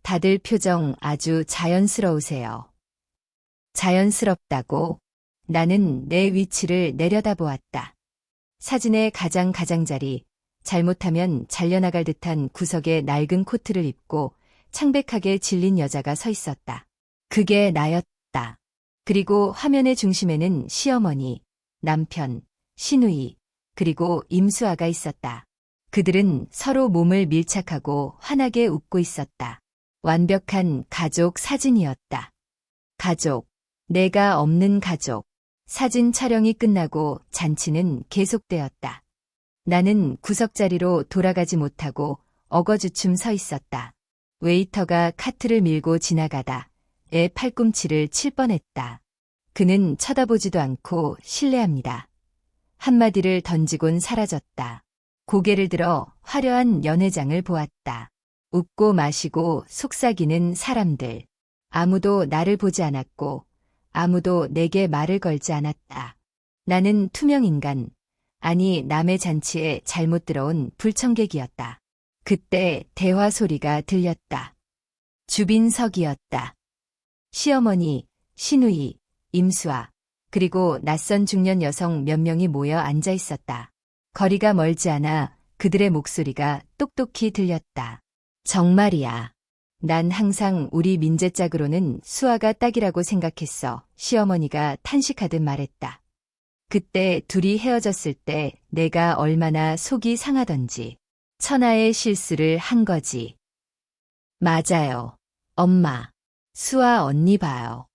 [SPEAKER 1] 다들 표정 아주 자연스러우세요. 자연스럽다고? 나는 내 위치를 내려다보았다. 사진의 가장자리, 잘못하면 잘려나갈 듯한 구석에 낡은 코트를 입고 창백하게 질린 여자가 서 있었다. 그게 나였다. 그리고 화면의 중심에는 시어머니, 남편, 신우이, 그리고 임수아가 있었다. 그들은 서로 몸을 밀착하고 환하게 웃고 있었다. 완벽한 가족 사진이었다. 가족, 내가 없는 가족. 사진 촬영이 끝나고 잔치는 계속되었다. 나는 구석자리로 돌아가지 못하고 어거주춤 서 있었다. 웨이터가 카트를 밀고 지나가다 애 팔꿈치를 칠 뻔했다. 그는 쳐다보지도 않고 실례합니다. 한마디를 던지곤 사라졌다. 고개를 들어 화려한 연회장을 보았다. 웃고 마시고 속삭이는 사람들. 아무도 나를 보지 않았고 아무도 내게 말을 걸지 않았다. 나는 투명인간, 아니 남의 잔치에 잘못 들어온 불청객이었다. 그때 대화 소리가 들렸다. 주빈석이었다. 시어머니, 신우이, 임수아, 그리고 낯선 중년 여성 몇 명이 모여 앉아 있었다. 거리가 멀지 않아 그들의 목소리가 똑똑히 들렸다. 정말이야. 난 항상 우리 민재 짝으로는 수아가 딱이라고 생각했어. 시어머니가 탄식하듯 말했다. 그때 둘이 헤어졌을 때 내가 얼마나 속이 상하던지. 천하의 실수를 한 거지. 맞아요. 엄마. 수아 언니 봐요.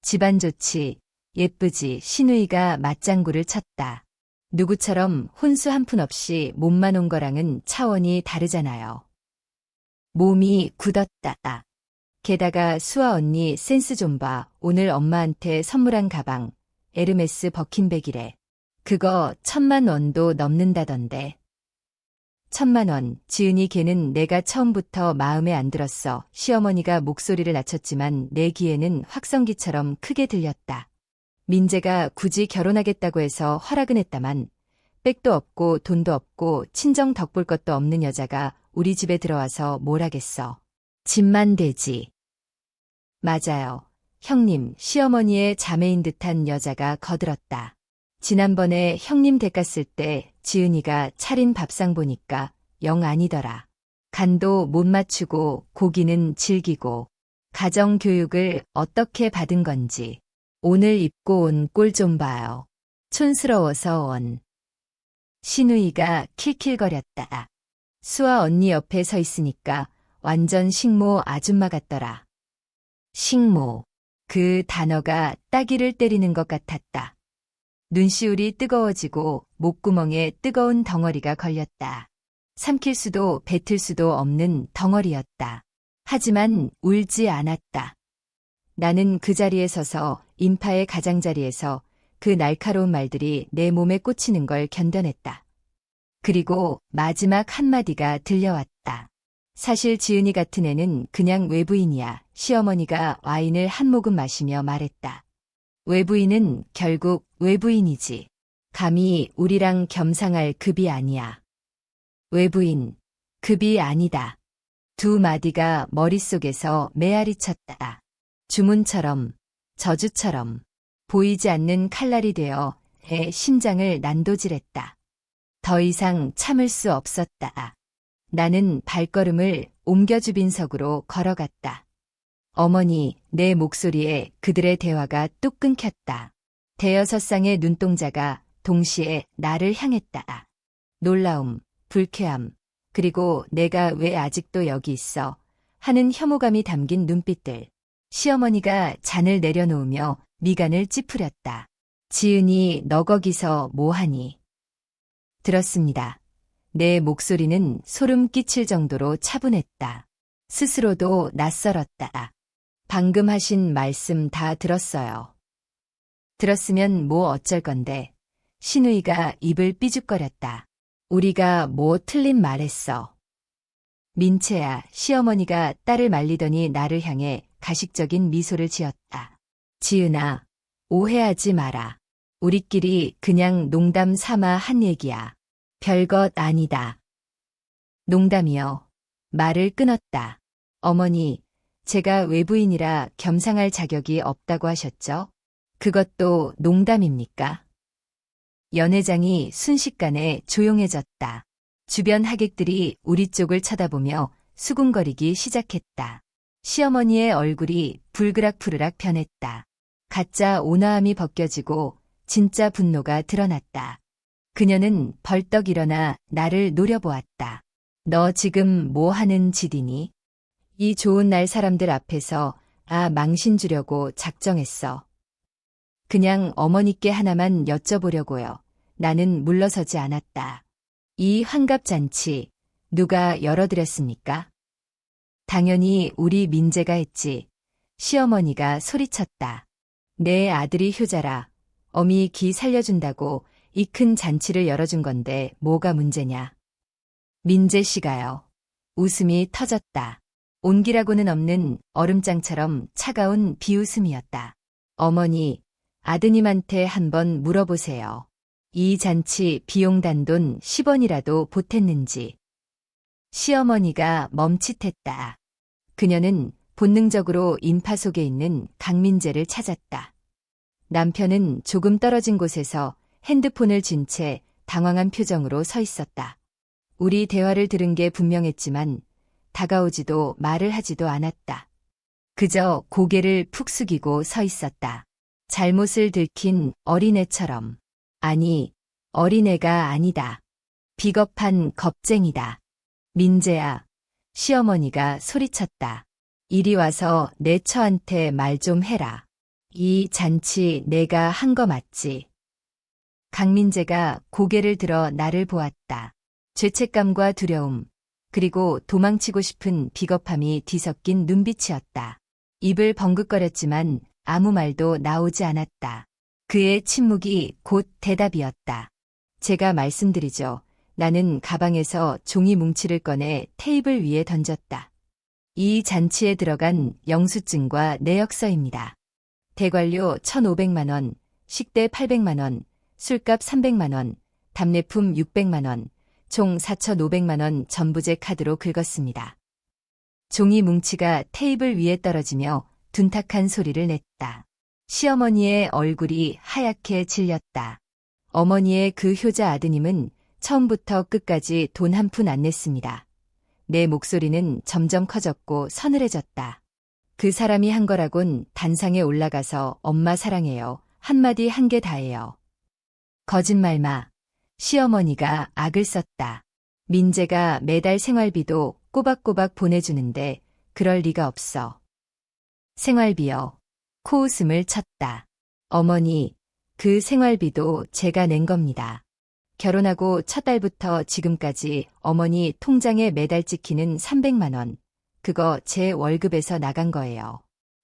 [SPEAKER 1] 집안 좋지, 예쁘지. 신우이가 맞장구를 쳤다. 누구처럼 혼수 한 푼 없이 몸만 온 거랑은 차원이 다르잖아요. 몸이 굳었다. 게다가 수아 언니 센스 좀 봐. 오늘 엄마한테 선물한 가방, 에르메스 버킨백이래. 그거 1,000,000원도 넘는다던데. 1,000,000원, 지은이 걔는 내가 처음부터 마음에 안 들었어. 시어머니가 목소리를 낮췄지만 내 귀에는 확성기처럼 크게 들렸다. 민재가 굳이 결혼하겠다고 해서 허락은 했다만 백도 없고 돈도 없고 친정 덕볼 것도 없는 여자가 우리 집에 들어와서 뭘 하겠어. 집만 되지. 맞아요. 형님, 시어머니의 자매인 듯한 여자가 거들었다. 지난번에 형님 댁갔을 때 지은이가 차린 밥상 보니까 영 아니더라. 간도 못 맞추고 고기는 질기고 가정교육을 어떻게 받은 건지. 오늘 입고 온 꼴 좀 봐요. 촌스러워서 원. 신우이가 킬킬거렸다. 수아 언니 옆에 서 있으니까 완전 식모 아줌마 같더라. 식모. 그 단어가 따귀를 때리는 것 같았다. 눈시울이 뜨거워지고 목구멍에 뜨거운 덩어리가 걸렸다. 삼킬 수도 뱉을 수도 없는 덩어리였다. 하지만 울지 않았다. 나는 그 자리에 서서 인파의 가장자리에서 그 날카로운 말들이 내 몸에 꽂히는 걸 견뎌냈다. 그리고 마지막 한마디가 들려왔다. 사실 지은이 같은 애는 그냥 외부인이야. 시어머니가 와인을 한 모금 마시며 말했다. 외부인은 결국 외부인이지. 감히 우리랑 겸상할 급이 아니야. 외부인, 급이 아니다. 두 마디가 머릿속에서 메아리 쳤다. 주문처럼, 저주처럼, 보이지 않는 칼날이 되어 애 심장을 난도질했다. 더 이상 참을 수 없었다. 나는 발걸음을 옮겨 주빈석으로 걸어갔다. 어머니, 내 목소리에 그들의 대화가 뚝 끊겼다. 대여섯 쌍의 눈동자가 동시에 나를 향했다. 놀라움, 불쾌함, 그리고 내가 왜 아직도 여기 있어 하는 혐오감이 담긴 눈빛들. 시어머니가 잔을 내려놓으며 미간을 찌푸렸다. 지은이 너 거기서 뭐하니? 들었습니다. 내 목소리는 소름 끼칠 정도로 차분했다. 스스로도 낯설었다. 방금 하신 말씀 다 들었어요. 들었으면 뭐 어쩔 건데. 신우이가 입을 삐죽거렸다. 우리가 뭐 틀린 말했어. 민채야, 시어머니가 딸을 말리더니 나를 향해 가식적인 미소를 지었다. 지은아, 오해하지 마라. 우리끼리 그냥 농담 삼아 한 얘기야. 별것 아니다. 농담이요. 말을 끊었다. 어머니, 제가 외부인이라 겸상할 자격이 없다고 하셨죠? 그것도 농담입니까? 연회장이 순식간에 조용해졌다. 주변 하객들이 우리 쪽을 쳐다보며 수군거리기 시작했다. 시어머니의 얼굴이 불그락푸르락 변했다. 가짜 온화함이 벗겨지고 진짜 분노가 드러났다. 그녀는 벌떡 일어나 나를 노려보았다. 너 지금 뭐 하는 짓이니? 이 좋은 날 사람들 앞에서 망신 주려고 작정했어. 그냥 어머니께 하나만 여쭤보려고요. 나는 물러서지 않았다. 이 환갑잔치 누가 열어드렸습니까? 당연히 우리 민재가 했지. 시어머니가 소리쳤다. 내 아들이 효자라. 어미 기 살려준다고 이 큰 잔치를 열어준 건데 뭐가 문제냐. 민재 씨가요. 웃음이 터졌다. 온기라고는 없는 얼음장처럼 차가운 비웃음이었다. 어머니, 아드님한테 한번 물어보세요. 이 잔치 비용 단돈 10원이라도 보탰는지. 시어머니가 멈칫했다. 그녀는 본능적으로 인파 속에 있는 강민재를 찾았다. 남편은 조금 떨어진 곳에서 핸드폰을 쥔 채 당황한 표정으로 서 있었다. 우리 대화를 들은 게 분명했지만 다가오지도 말을 하지도 않았다. 그저 고개를 푹 숙이고 서 있었다. 잘못을 들킨 어린애처럼. 아니, 어린애가 아니다. 비겁한 겁쟁이다. 민재야, 시어머니가 소리쳤다. 이리 와서 내 처한테 말 좀 해라. 이 잔치 내가 한 거 맞지? 강민재가 고개를 들어 나를 보았다. 죄책감과 두려움, 그리고 도망치고 싶은 비겁함이 뒤섞인 눈빛이었다. 입을 벙긋거렸지만 아무 말도 나오지 않았다. 그의 침묵이 곧 대답이었다. 제가 말씀드리죠. 나는 가방에서 종이 뭉치를 꺼내 테이블 위에 던졌다. 이 잔치에 들어간 영수증과 내역서입니다. 대관료 1,500만 원, 식대 800만 원, 술값 300만 원, 답례품 600만 원, 총 4,500만 원 전부제 카드로 긁었습니다. 종이 뭉치가 테이블 위에 떨어지며 둔탁한 소리를 냈다. 시어머니의 얼굴이 하얗게 질렸다. 어머니의 그 효자 아드님은 처음부터 끝까지 돈 한 푼 안 냈습니다. 내 목소리는 점점 커졌고 서늘해졌다. 그 사람이 한 거라곤 단상에 올라가서 엄마 사랑해요. 한마디 한 게 다예요. 거짓말 마. 시어머니가 악을 썼다. 민재가 매달 생활비도 꼬박꼬박 보내주는데 그럴 리가 없어. 생활비요. 코웃음을 쳤다. 어머니, 그 생활비도 제가 낸 겁니다. 결혼하고 첫 달부터 지금까지 어머니 통장에 매달 찍히는 300만 원, 그거 제 월급에서 나간 거예요.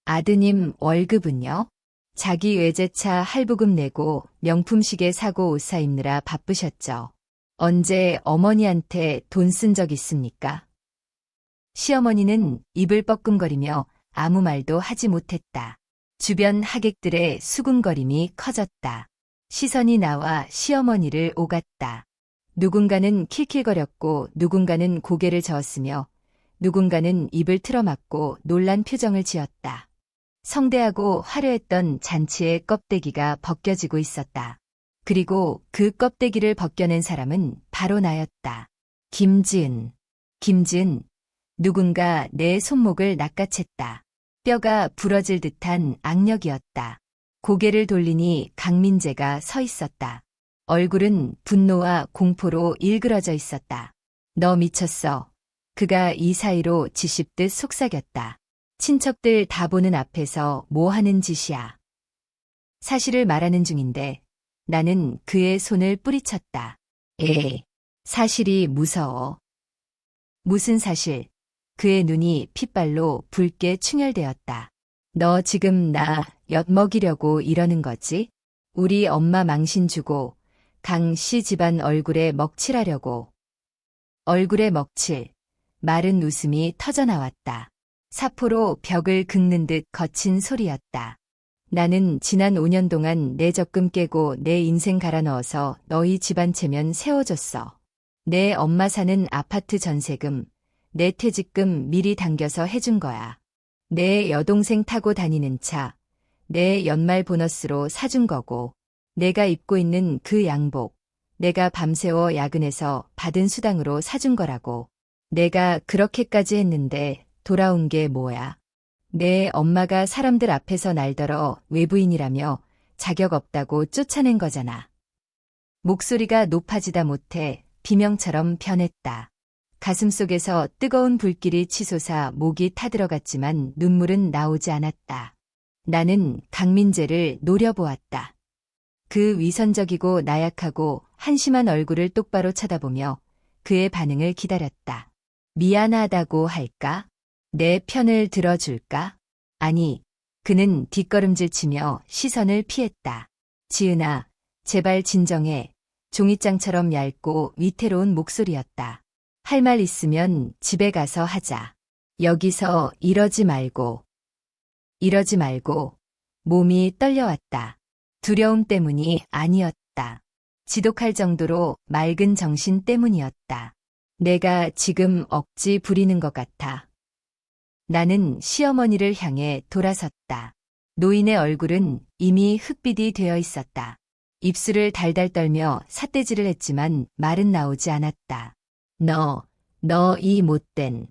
[SPEAKER 1] 아드님 월급은요? 자기 외제차 할부금 내고 명품 시계 사고 옷 사 입느라 바쁘셨죠. 언제 어머니한테 돈 쓴 적 있습니까? 시어머니는 입을 뻐끔거리며 아무 말도 하지 못했다. 주변 하객들의 수군거림이 커졌다. 시선이 나와 시어머니를 오갔다. 누군가는 킬킬거렸고 누군가는 고개를 저었으며 누군가는 입을 틀어막고 놀란 표정을 지었다. 성대하고 화려했던 잔치의 껍데기가 벗겨지고 있었다. 그리고 그 껍데기를 벗겨낸 사람은 바로 나였다. 김지은. 김지은. 누군가 내 손목을 낚아챘다. 뼈가 부러질 듯한 악력이었다. 고개를 돌리니 강민재가 서 있었다. 얼굴은 분노와 공포로 일그러져 있었다. 너 미쳤어. 그가 이 사이로 지씹듯 속삭였다. 친척들 다 보는 앞에서 뭐 하는 짓이야. 사실을 말하는 중인데 나는 그의 손을 뿌리쳤다. 사실이 무서워. 무슨 사실? 그의 눈이 핏발로 붉게 충혈되었다. 너 지금 나 엿먹이려고 이러는 거지? 우리 엄마 망신 주고 강 씨 집안 얼굴에 먹칠하려고. 얼굴에 먹칠. 마른 웃음이 터져나왔다. 사포로 벽을 긁는 듯 거친 소리였다. 나는 지난 5년 동안 내 적금 깨고 내 인생 갈아 넣어서 너희 집안 체면 세워줬어. 내 엄마 사는 아파트 전세금, 내 퇴직금 미리 당겨서 해준 거야. 내 여동생 타고 다니는 차, 내 연말 보너스로 사준 거고, 내가 입고 있는 그 양복, 내가 밤새워 야근해서 받은 수당으로 사준 거라고. 내가 그렇게까지 했는데 돌아온 게 뭐야? 내 엄마가 사람들 앞에서 날더러 외부인이라며 자격 없다고 쫓아낸 거잖아. 목소리가 높아지다 못해 비명처럼 변했다. 가슴속에서 뜨거운 불길이 치솟아 목이 타들어갔지만 눈물은 나오지 않았다. 나는 강민재를 노려보았다. 그 위선적이고 나약하고 한심한 얼굴을 똑바로 쳐다보며 그의 반응을 기다렸다. 미안하다고 할까? 내 편을 들어줄까? 아니, 그는 뒷걸음질치며 시선을 피했다. 지은아, 제발 진정해. 종이장처럼 얇고 위태로운 목소리였다. 할 말 있으면 집에 가서 하자. 여기서 이러지 말고. 이러지 말고. 몸이 떨려왔다. 두려움 때문이 아니었다. 지독할 정도로 맑은 정신 때문이었다. 내가 지금 억지 부리는 것 같아. 나는 시어머니를 향해 돌아섰다. 노인의 얼굴은 이미 흑빛이 되어 있었다. 입술을 달달 떨며 삿대질을 했지만 말은 나오지 않았다. 너 이 못된.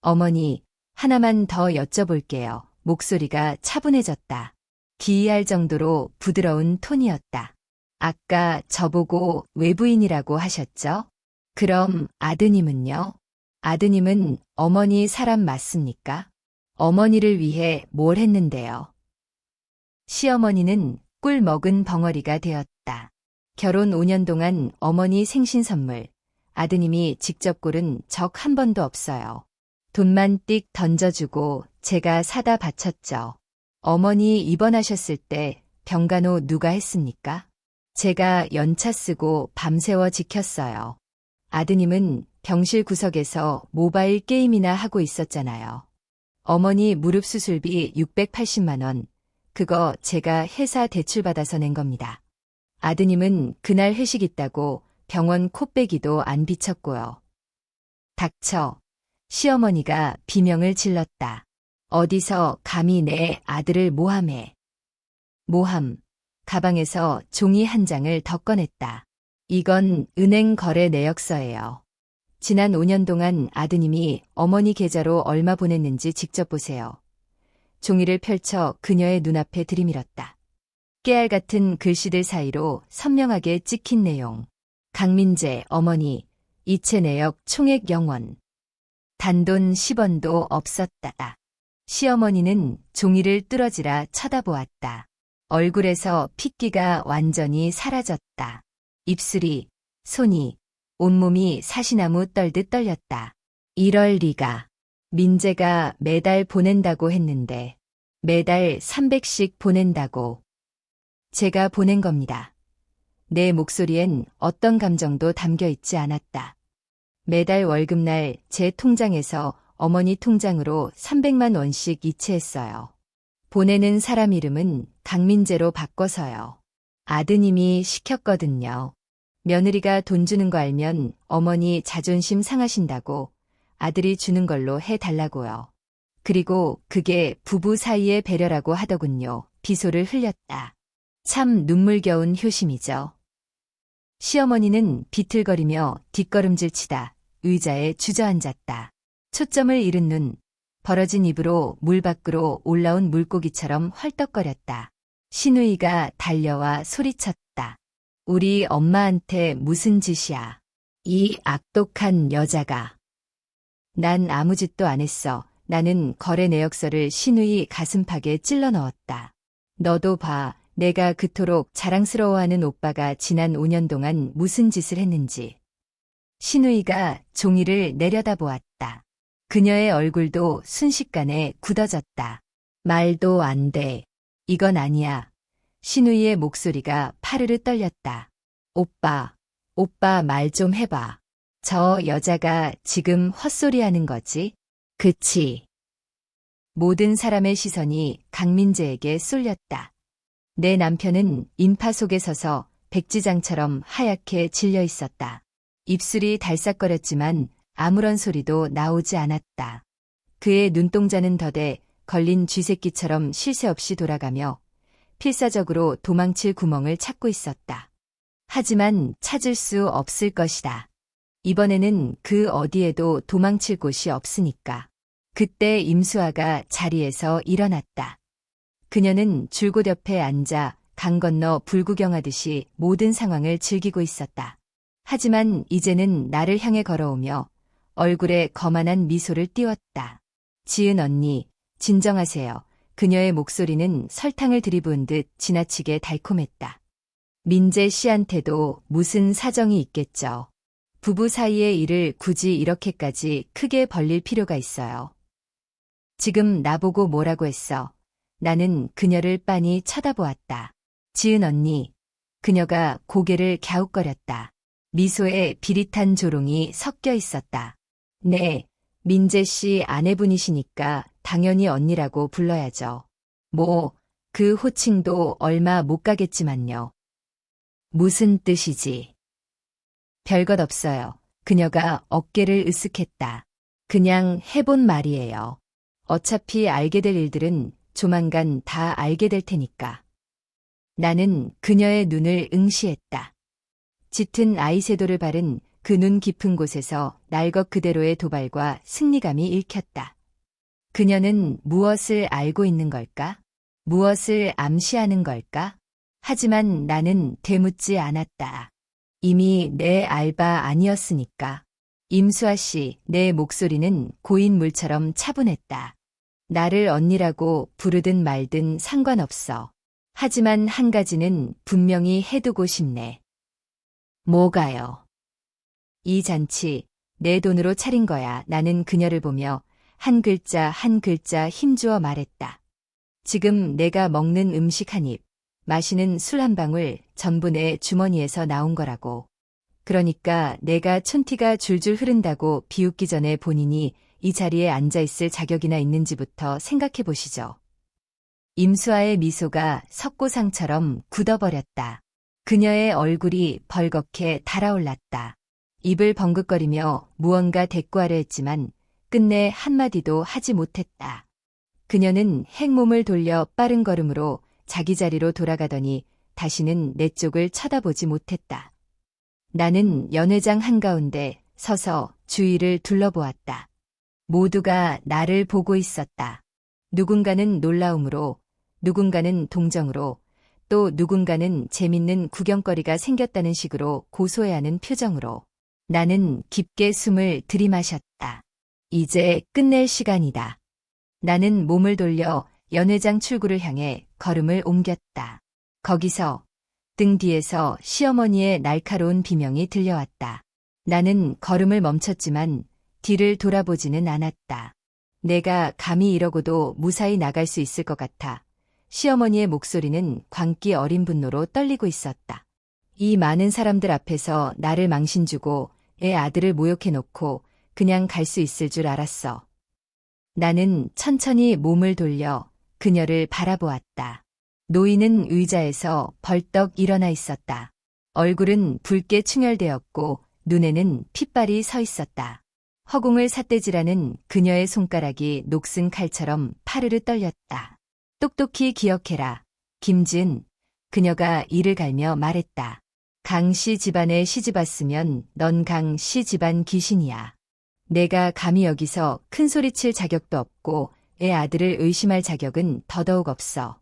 [SPEAKER 1] 어머니, 하나만 더 여쭤볼게요. 목소리가 차분해졌다. 기이할 정도로 부드러운 톤이었다. 아까 저보고 외부인이라고 하셨죠? 그럼 아드님은요? 아드님은 어머니 사람 맞습니까? 어머니를 위해 뭘 했는데요? 시어머니는 꿀 먹은 벙어리가 되었다. 결혼 5년 동안 어머니 생신 선물, 아드님이 직접 고른 적 한 번도 없어요. 돈만 띡 던져주고 제가 사다 바쳤죠. 어머니 입원하셨을 때 병간호 누가 했습니까? 제가 연차 쓰고 밤새워 지켰어요. 아드님은 병실 구석에서 모바일 게임이나 하고 있었잖아요. 어머니 무릎 수술비 680만 원, 그거 제가 회사 대출받아서 낸 겁니다. 아드님은 그날 회식 있다고 병원 코빼기도 안 비쳤고요. 닥쳐. 시어머니가 비명을 질렀다. 어디서 감히 내 아들을 모함해. 모함. 가방에서 종이 한 장을 더 꺼냈다. 이건 은행 거래 내역서예요. 지난 5년 동안 아드님이 어머니 계좌로 얼마 보냈는지 직접 보세요. 종이를 펼쳐 그녀의 눈앞에 들이밀었다. 깨알 같은 글씨들 사이로 선명하게 찍힌 내용. 강민재 어머니, 이체 내역 총액 0원. 단돈 10원도 없었다. 시어머니는 종이를 뚫어지라 쳐다보았다. 얼굴에서 핏기가 완전히 사라졌다. 입술이, 손이, 온몸이 사시나무 떨듯 떨렸다. 이럴 리가. 민재가 매달 보낸다고 했는데 매달 300씩 보낸다고. 제가 보낸 겁니다. 내 목소리엔 어떤 감정도 담겨 있지 않았다. 매달 월급날 제 통장에서 어머니 통장으로 300만 원씩 이체했어요. 보내는 사람 이름은 강민재로 바꿔서요. 아드님이 시켰거든요. 며느리가 돈 주는 거 알면 어머니 자존심 상하신다고 아들이 주는 걸로 해달라고요. 그리고 그게 부부 사이의 배려라고 하더군요. 비소를 흘렸다. 참 눈물겨운 효심이죠. 시어머니는 비틀거리며 뒷걸음질 치다 의자에 주저앉았다. 초점을 잃은 눈, 벌어진 입으로 물 밖으로 올라온 물고기처럼 헐떡거렸다. 시누이가 달려와 소리쳤다. 우리 엄마한테 무슨 짓이야. 이 악독한 여자가. 난 아무 짓도 안 했어. 나는 거래 내역서를 시누이 가슴팍에 찔러 넣었다. 너도 봐. 내가 그토록 자랑스러워하는 오빠가 지난 5년 동안 무슨 짓을 했는지. 시누이가 종이를 내려다보았다. 그녀의 얼굴도 순식간에 굳어졌다. 말도 안 돼. 이건 아니야. 시누이의 목소리가 파르르 떨렸다. 오빠 말 좀 해봐. 저 여자가 지금 헛소리하는 거지? 그치? 모든 사람의 시선이 강민재에게 쏠렸다. 내 남편은 인파 속에 서서 백지장처럼 하얗게 질려 있었다. 입술이 달싹거렸지만 아무런 소리도 나오지 않았다. 그의 눈동자는 더대 걸린 쥐새끼처럼 쉴 새 없이 돌아가며 필사적으로 도망칠 구멍을 찾고 있었다. 하지만 찾을 수 없을 것이다. 이번에는 그 어디에도 도망칠 곳이 없으니까. 그때 임수아가 자리에서 일어났다. 그녀는 줄곧 옆에 앉아 강 건너 불구경하듯이 모든 상황을 즐기고 있었다. 하지만 이제는 나를 향해 걸어오며 얼굴에 거만한 미소를 띄웠다. 지은 언니, 진정하세요. 그녀의 목소리는 설탕을 들이부은 듯 지나치게 달콤했다. 민재 씨한테도 무슨 사정이 있겠죠. 부부 사이의 일을 굳이 이렇게까지 크게 벌릴 필요가 있어요. 지금 나보고 뭐라고 했어? 나는 그녀를 빤히 쳐다보았다. 지은 언니. 그녀가 고개를 갸웃거렸다. 미소에 비릿한 조롱이 섞여 있었다. 네, 민재 씨 아내분이시니까 당연히 언니라고 불러야죠. 뭐, 그 호칭도 얼마 못 가겠지만요. 무슨 뜻이지? 별것 없어요. 그녀가 어깨를 으쓱했다. 그냥 해본 말이에요. 어차피 알게 될 일들은 조만간 다 알게 될 테니까. 나는 그녀의 눈을 응시했다. 짙은 아이섀도를 바른 그 눈 깊은 곳에서 날 것 그대로의 도발과 승리감이 읽혔다. 그녀는 무엇을 알고 있는 걸까? 무엇을 암시하는 걸까? 하지만 나는 되묻지 않았다. 이미 내 알바 아니었으니까. 임수아 씨, 내 목소리는 고인물처럼 차분했다. 나를 언니라고 부르든 말든 상관없어. 하지만 한 가지는 분명히 해두고 싶네. 뭐가요? 이 잔치, 내 돈으로 차린 거야. 나는 그녀를 보며 한 글자 한 글자 힘주어 말했다. 지금 내가 먹는 음식 한 입, 마시는 술 한 방울 전부 내 주머니에서 나온 거라고. 그러니까 내가 촌티가 줄줄 흐른다고 비웃기 전에 본인이 이 자리에 앉아있을 자격이나 있는지부터 생각해 보시죠. 임수아의 미소가 석고상처럼 굳어버렸다. 그녀의 얼굴이 벌겋게 달아올랐다. 입을 벙긋거리며 무언가 대꾸하려 했지만 끝내 한마디도 하지 못했다. 그녀는 행몸을 돌려 빠른 걸음으로 자기 자리로 돌아가더니 다시는 내 쪽을 쳐다보지 못했다. 나는 연회장 한가운데 서서 주위를 둘러보았다. 모두가 나를 보고 있었다. 누군가는 놀라움으로, 누군가는 동정으로, 또 누군가는 재밌는 구경거리가 생겼다는 식으로 고소해하는 표정으로. 나는 깊게 숨을 들이마셨다. 이제 끝낼 시간이다. 나는 몸을 돌려 연회장 출구를 향해 걸음을 옮겼다. 거기서 등 뒤에서 시어머니의 날카로운 비명이 들려왔다. 나는 걸음을 멈췄지만 뒤를 돌아보지는 않았다. 내가 감히 이러고도 무사히 나갈 수 있을 것 같아. 시어머니의 목소리는 광기 어린 분노로 떨리고 있었다. 이 많은 사람들 앞에서 나를 망신주고 애 아들을 모욕해놓고 그냥 갈 수 있을 줄 알았어. 나는 천천히 몸을 돌려 그녀를 바라보았다. 노인은 의자에서 벌떡 일어나 있었다. 얼굴은 붉게 충혈되었고 눈에는 핏발이 서 있었다. 허공을 삿대질하는 그녀의 손가락이 녹슨 칼처럼 파르르 떨렸다. 똑똑히 기억해라. 김진. 그녀가 이를 갈며 말했다. 강 씨 집안에 시집왔으면 넌 강 씨 집안 귀신이야. 내가 감히 여기서 큰 소리칠 자격도 없고 애 아들을 의심할 자격은 더더욱 없어.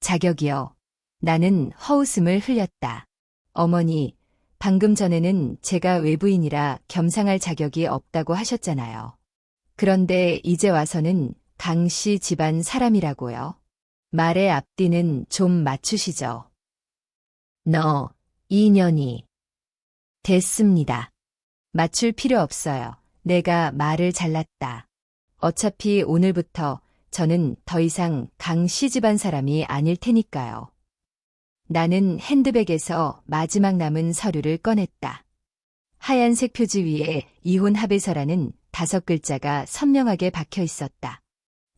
[SPEAKER 1] 자격이요. 나는 허웃음을 흘렸다. 어머니, 방금 전에는 제가 외부인이라 겸상할 자격이 없다고 하셨잖아요. 그런데 이제 와서는 강 씨 집안 사람이라고요. 말의 앞뒤는 좀 맞추시죠. 너, 이년이. 됐습니다. 맞출 필요 없어요. 내가 말을 잘랐다. 어차피 오늘부터 저는 더 이상 강 씨 집안 사람이 아닐 테니까요. 나는 핸드백에서 마지막 남은 서류를 꺼냈다. 하얀색 표지 위에 이혼 합의서라는 5글자가 선명하게 박혀 있었다.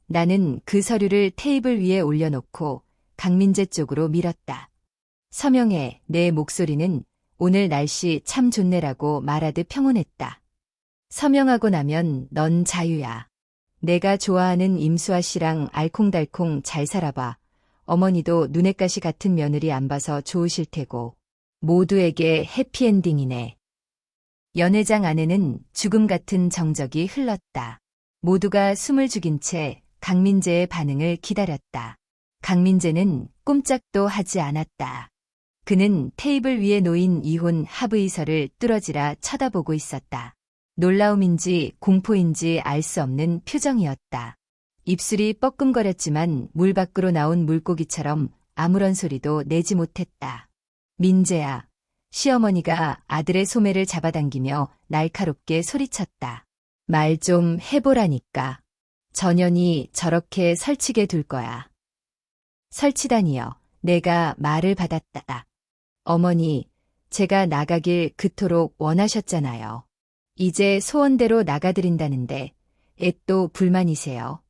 [SPEAKER 1] 나는 그 서류를 테이블 위에 올려놓고 강민재 쪽으로 밀었다. 서명해. 내 목소리는 오늘 날씨 참 좋네라고 말하듯 평온했다. 서명하고 나면 넌 자유야. 내가 좋아하는 임수아 씨랑 알콩달콩 잘 살아봐. 어머니도 눈엣가시 같은 며느리 안 봐서 좋으실 테고. 모두에게 해피엔딩이네. 연회장 안에는 죽음 같은 정적이 흘렀다. 모두가 숨을 죽인 채 강민재의 반응을 기다렸다. 강민재는 꼼짝도 하지 않았다. 그는 테이블 위에 놓인 이혼 합의서를 뚫어지라 쳐다보고 있었다. 놀라움인지 공포인지 알 수 없는 표정이었다. 입술이 뻐끔거렸지만 물 밖으로 나온 물고기처럼 아무런 소리도 내지 못했다. 민재야. 시어머니가 아들의 소매를 잡아당기며 날카롭게 소리쳤다. 말 좀 해보라니까. 전현이 저렇게 설치게 둘 거야. 설치다니요. 내가 말을 받았다. 어머니, 제가 나가길 그토록 원하셨잖아요. 이제 소원대로 나가드린다는데 또 불만이세요?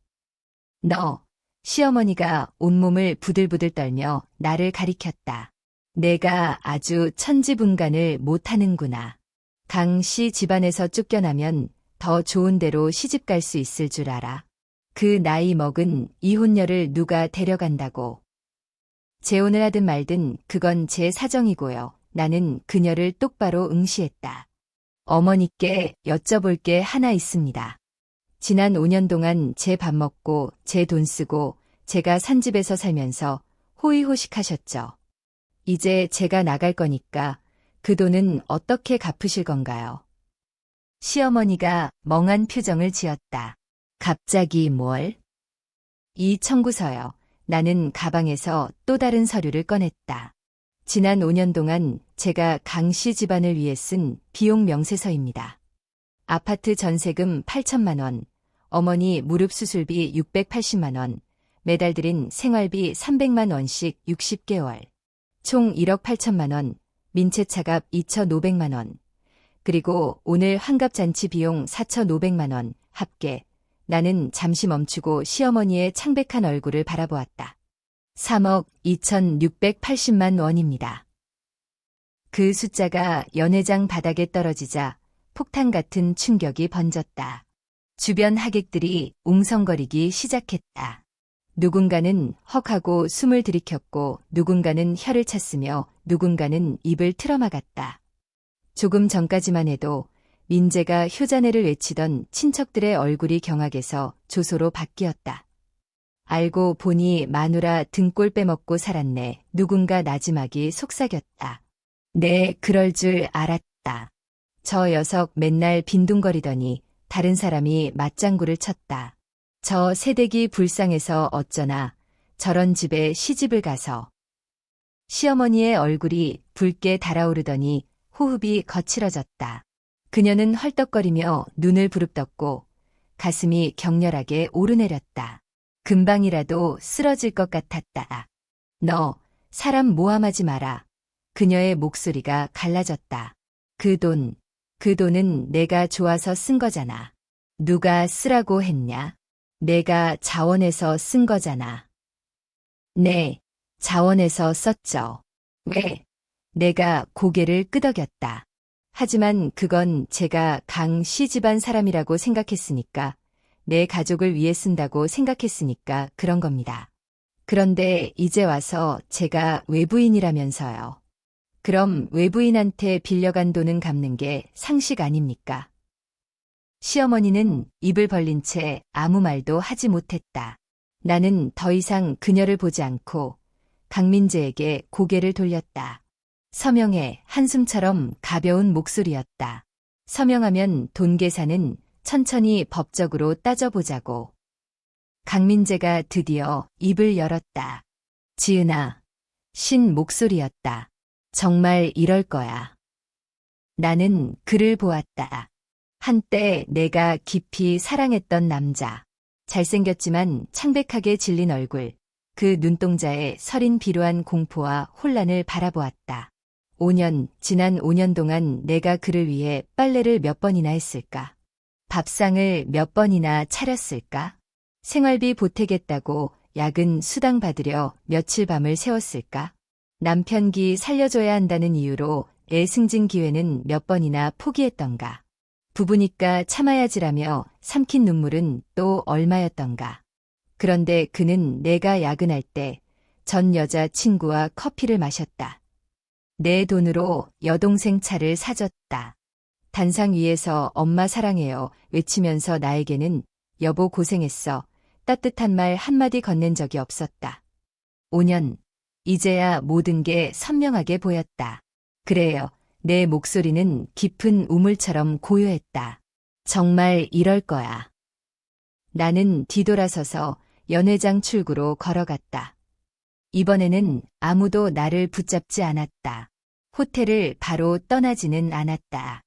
[SPEAKER 1] 너, 시어머니가 온몸을 부들부들 떨며 나를 가리켰다. 내가 아주 천지분간을 못하는구나. 강 씨 집안에서 쫓겨나면 더 좋은 데로 시집갈 수 있을 줄 알아. 그 나이 먹은 이혼녀를 누가 데려간다고. 재혼을 하든 말든 그건 제 사정이고요. 나는 그녀를 똑바로 응시했다. 어머니께 여쭤볼 게 하나 있습니다. 지난 5년 동안 제 밥 먹고 제 돈 쓰고 제가 산 집에서 살면서 호의호식하셨죠. 이제 제가 나갈 거니까 그 돈은 어떻게 갚으실 건가요? 시어머니가 멍한 표정을 지었다. 갑자기 뭘? 이 청구서요. 나는 가방에서 또 다른 서류를 꺼냈다. 지난 5년 동안 제가 강 씨 집안을 위해 쓴 비용 명세서입니다. 아파트 전세금 8천만 원, 어머니 무릎 수술비 680만 원, 매달 들인 생활비 300만 원씩 60개월, 총 1억 8천만 원, 민채차갑 2,500만 원, 그리고 오늘 환갑잔치 비용 4,500만 원, 합계. 나는 잠시 멈추고 시어머니의 창백한 얼굴을 바라보았다. 3억 2,680만 원입니다. 그 숫자가 연회장 바닥에 떨어지자 폭탄 같은 충격이 번졌다. 주변 하객들이 웅성거리기 시작했다. 누군가는 헉하고 숨을 들이켰고 누군가는 혀를 찼으며 누군가는 입을 틀어막았다. 조금 전까지만 해도 민재가 효자네를 외치던 친척들의 얼굴이 경악해서 조소로 바뀌었다. 알고 보니 마누라 등골 빼먹고 살았네. 누군가 나지막이 속삭였다. 네, 그럴 줄 알았다. 저 녀석 맨날 빈둥거리더니 다른 사람이 맞장구를 쳤다. 저 새댁이 불쌍해서 어쩌나 저런 집에 시집을 가서. 시어머니의 얼굴이 붉게 달아오르더니 호흡이 거칠어졌다. 그녀는 헐떡거리며 눈을 부릅떴고 가슴이 격렬하게 오르내렸다. 금방이라도 쓰러질 것 같았다. 너 사람 모함하지 마라. 그녀의 목소리가 갈라졌다. 그 돈은 내가 좋아서 쓴 거잖아. 누가 쓰라고 했냐? 내가 자원해서 쓴 거잖아. 네, 자원해서 썼죠. 왜? 내가 고개를 끄덕였다. 하지만 그건 제가 강 씨 집안 사람이라고 생각했으니까, 내 가족을 위해 쓴다고 생각했으니까 그런 겁니다. 그런데 이제 와서 제가 외부인이라면서요. 그럼 외부인한테 빌려간 돈은 갚는 게 상식 아닙니까? 시어머니는 입을 벌린 채 아무 말도 하지 못했다. 나는 더 이상 그녀를 보지 않고 강민재에게 고개를 돌렸다. 서명의 한숨처럼 가벼운 목소리였다. 서명하면 돈 계산은 천천히 법적으로 따져보자고. 강민재가 드디어 입을 열었다. 지은아, 신 목소리였다. 정말 이럴 거야. 나는 그를 보았다. 한때 내가 깊이 사랑했던 남자. 잘생겼지만 창백하게 질린 얼굴. 그 눈동자에 서린 비루한 공포와 혼란을 바라보았다. 지난 5년 동안 내가 그를 위해 빨래를 몇 번이나 했을까? 밥상을 몇 번이나 차렸을까? 생활비 보태겠다고 야근 수당 받으려 며칠 밤을 새웠을까? 남편기 살려줘야 한다는 이유로 애 승진 기회는 몇 번이나 포기했던가? 부부니까 참아야지라며 삼킨 눈물은 또 얼마였던가? 그런데 그는 내가 야근할 때 전 여자친구와 커피를 마셨다. 내 돈으로 여동생 차를 사줬다. 단상 위에서 엄마 사랑해요 외치면서 나에게는 여보 고생했어 따뜻한 말 한마디 건넨 적이 없었다. 5년, 이제야 모든 게 선명하게 보였다. 그래요, 내 목소리는 깊은 우물처럼 고요했다. 정말 이럴 거야. 나는 뒤돌아서서 연회장 출구로 걸어갔다. 이번에는 아무도 나를 붙잡지 않았다. 호텔을 바로 떠나지는 않았다.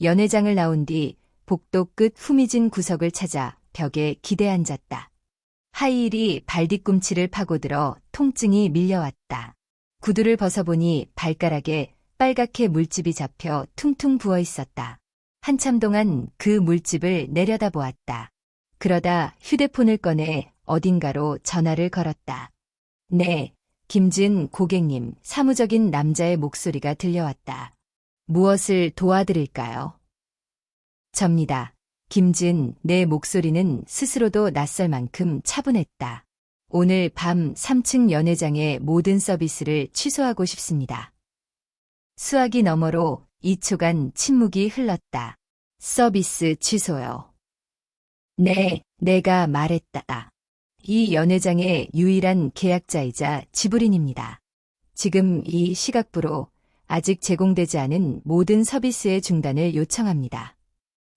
[SPEAKER 1] 연회장을 나온 뒤 복도 끝 후미진 구석을 찾아 벽에 기대앉았다. 하이힐이 발뒤꿈치를 파고들어 통증이 밀려왔다. 구두를 벗어보니 발가락에 빨갛게 물집이 잡혀 퉁퉁 부어 있었다. 한참 동안 그 물집을 내려다보았다. 그러다 휴대폰을 꺼내 어딘가로 전화를 걸었다. 네, 김지은 고객님, 사무적인 남자의 목소리가 들려왔다. 무엇을 도와드릴까요? 접니다. 김지은, 내 목소리는 스스로도 낯설 만큼 차분했다. 오늘 밤 3층 연회장의 모든 서비스를 취소하고 싶습니다. 수화기 너머로 2초간 침묵이 흘렀다. 서비스 취소요. 네, 내가 말했다. 이 연회장의 유일한 계약자이자 지불인입니다. 지금 이 시각부로 아직 제공되지 않은 모든 서비스의 중단을 요청합니다.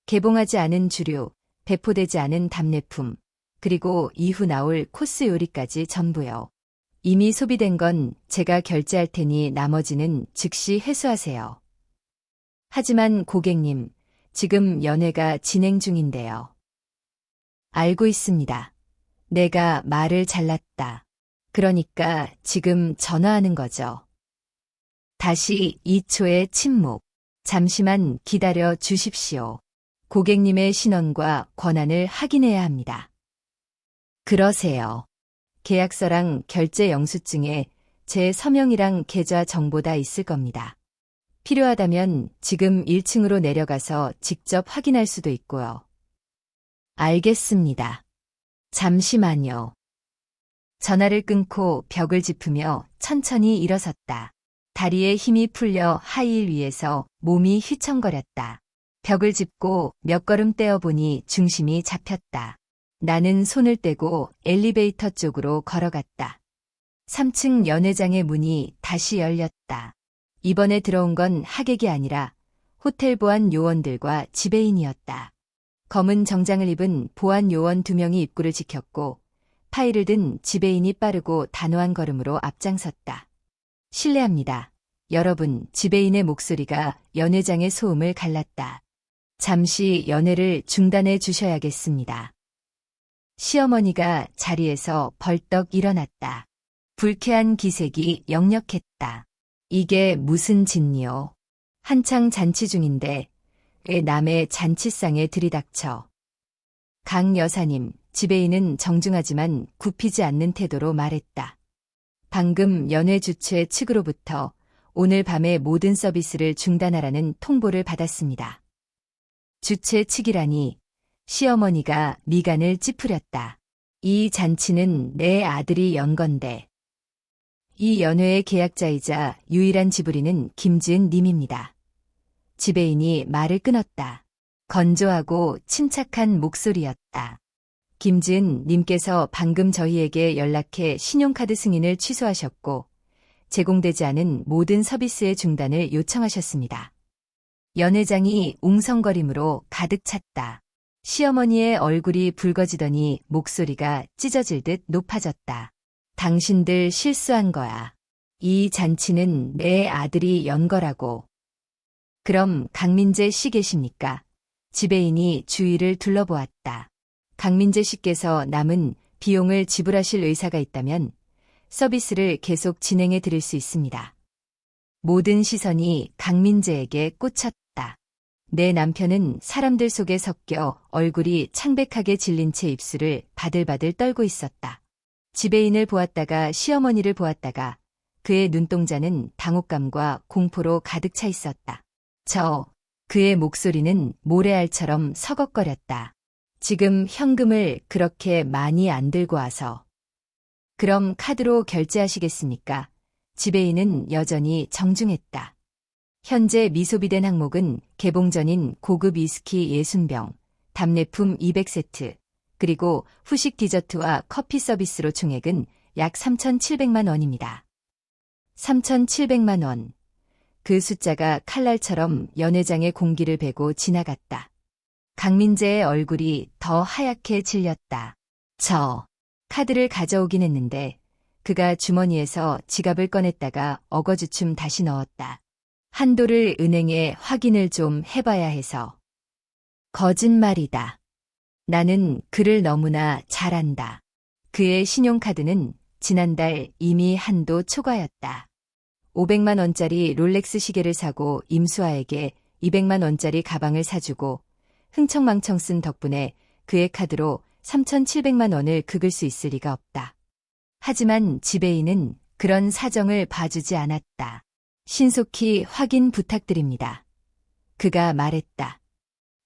[SPEAKER 1] 개봉하지 않은 주류, 배포되지 않은 답례품, 그리고 이후 나올 코스 요리까지 전부요. 이미 소비된 건 제가 결제할 테니 나머지는 즉시 회수하세요. 하지만 고객님, 지금 연회가 진행 중인데요. 알고 있습니다. 내가 말을 잘랐다. 그러니까 지금 전화하는 거죠. 다시 2초의 침묵. 잠시만 기다려 주십시오. 고객님의 신원과 권한을 확인해야 합니다. 그러세요. 계약서랑 결제 영수증에 제 서명이랑 계좌 정보 다 있을 겁니다. 필요하다면 지금 1층으로 내려가서 직접 확인할 수도 있고요. 알겠습니다. 잠시만요. 전화를 끊고 벽을 짚으며 천천히 일어섰다. 다리에 힘이 풀려 하이힐 위에서 몸이 휘청거렸다. 벽을 짚고 몇 걸음 떼어보니 중심이 잡혔다. 나는 손을 떼고 엘리베이터 쪽으로 걸어갔다. 3층 연회장의 문이 다시 열렸다. 이번에 들어온 건 하객이 아니라 호텔 보안 요원들과 지배인이었다. 검은 정장을 입은 보안 요원 2명이 입구를 지켰고 파일을 든 지배인이 빠르고 단호한 걸음으로 앞장섰다. 실례합니다. 여러분, 지배인의 목소리가 연회장의 소음을 갈랐다. 잠시 연회를 중단해 주셔야겠습니다. 시어머니가 자리에서 벌떡 일어났다. 불쾌한 기색이 역력했다. 이게 무슨 짓이요? 한창 잔치 중인데 왜 남의 잔치상에 들이닥쳐? 강 여사님, 지배인은 정중하지만 굽히지 않는 태도로 말했다. 방금 연회 주최 측으로부터 오늘 밤에 모든 서비스를 중단하라는 통보를 받았습니다. 주최 측이라니. 시어머니가 미간을 찌푸렸다. 이 잔치는 내 아들이 연 건데. 이 연회의 계약자이자 유일한 지불인은 김지은 님입니다. 지배인이 말을 끊었다. 건조하고 침착한 목소리였다. 김지은 님께서 방금 저희에게 연락해 신용카드 승인을 취소하셨고 제공되지 않은 모든 서비스의 중단을 요청하셨습니다. 연회장이 웅성거림으로 가득 찼다. 시어머니의 얼굴이 붉어지더니 목소리가 찢어질 듯 높아졌다. 당신들 실수한 거야. 이 잔치는 내 아들이 연 거라고. 그럼 강민재 씨 계십니까? 지배인이 주위를 둘러보았다. 강민재 씨께서 남은 비용을 지불하실 의사가 있다면 서비스를 계속 진행해 드릴 수 있습니다. 모든 시선이 강민재에게 꽂혔다. 내 남편은 사람들 속에 섞여 얼굴이 창백하게 질린 채 입술을 바들바들 떨고 있었다. 지배인을 보았다가 시어머니를 보았다가 그의 눈동자는 당혹감과 공포로 가득 차 있었다. 그의 목소리는 모래알처럼 서걱거렸다. 지금 현금을 그렇게 많이 안 들고 와서. 그럼 카드로 결제하시겠습니까? 지배인은 여전히 정중했다. 현재 미소비된 항목은 개봉 전인 고급 위스키 60병, 답례품 200세트, 그리고 후식 디저트와 커피 서비스로 총액은 약 3,700만 원입니다. 3,700만 원. 그 숫자가 칼날처럼 연회장의 공기를 베고 지나갔다. 강민재의 얼굴이 더 하얗게 질렸다. 카드를 가져오긴 했는데 그가 주머니에서 지갑을 꺼냈다가 어거주춤 다시 넣었다. 한도를 은행에 확인을 좀 해봐야 해서. 거짓말이다. 나는 그를 너무나 잘 안다. 그의 신용카드는 지난달 이미 한도 초과였다. 500만 원짜리 롤렉스 시계를 사고 임수아에게 200만 원짜리 가방을 사주고 흥청망청 쓴 덕분에 그의 카드로 3,700만 원을 긁을 수 있을 리가 없다. 하지만 지배인은 그런 사정을 봐주지 않았다. 신속히 확인 부탁드립니다. 그가 말했다.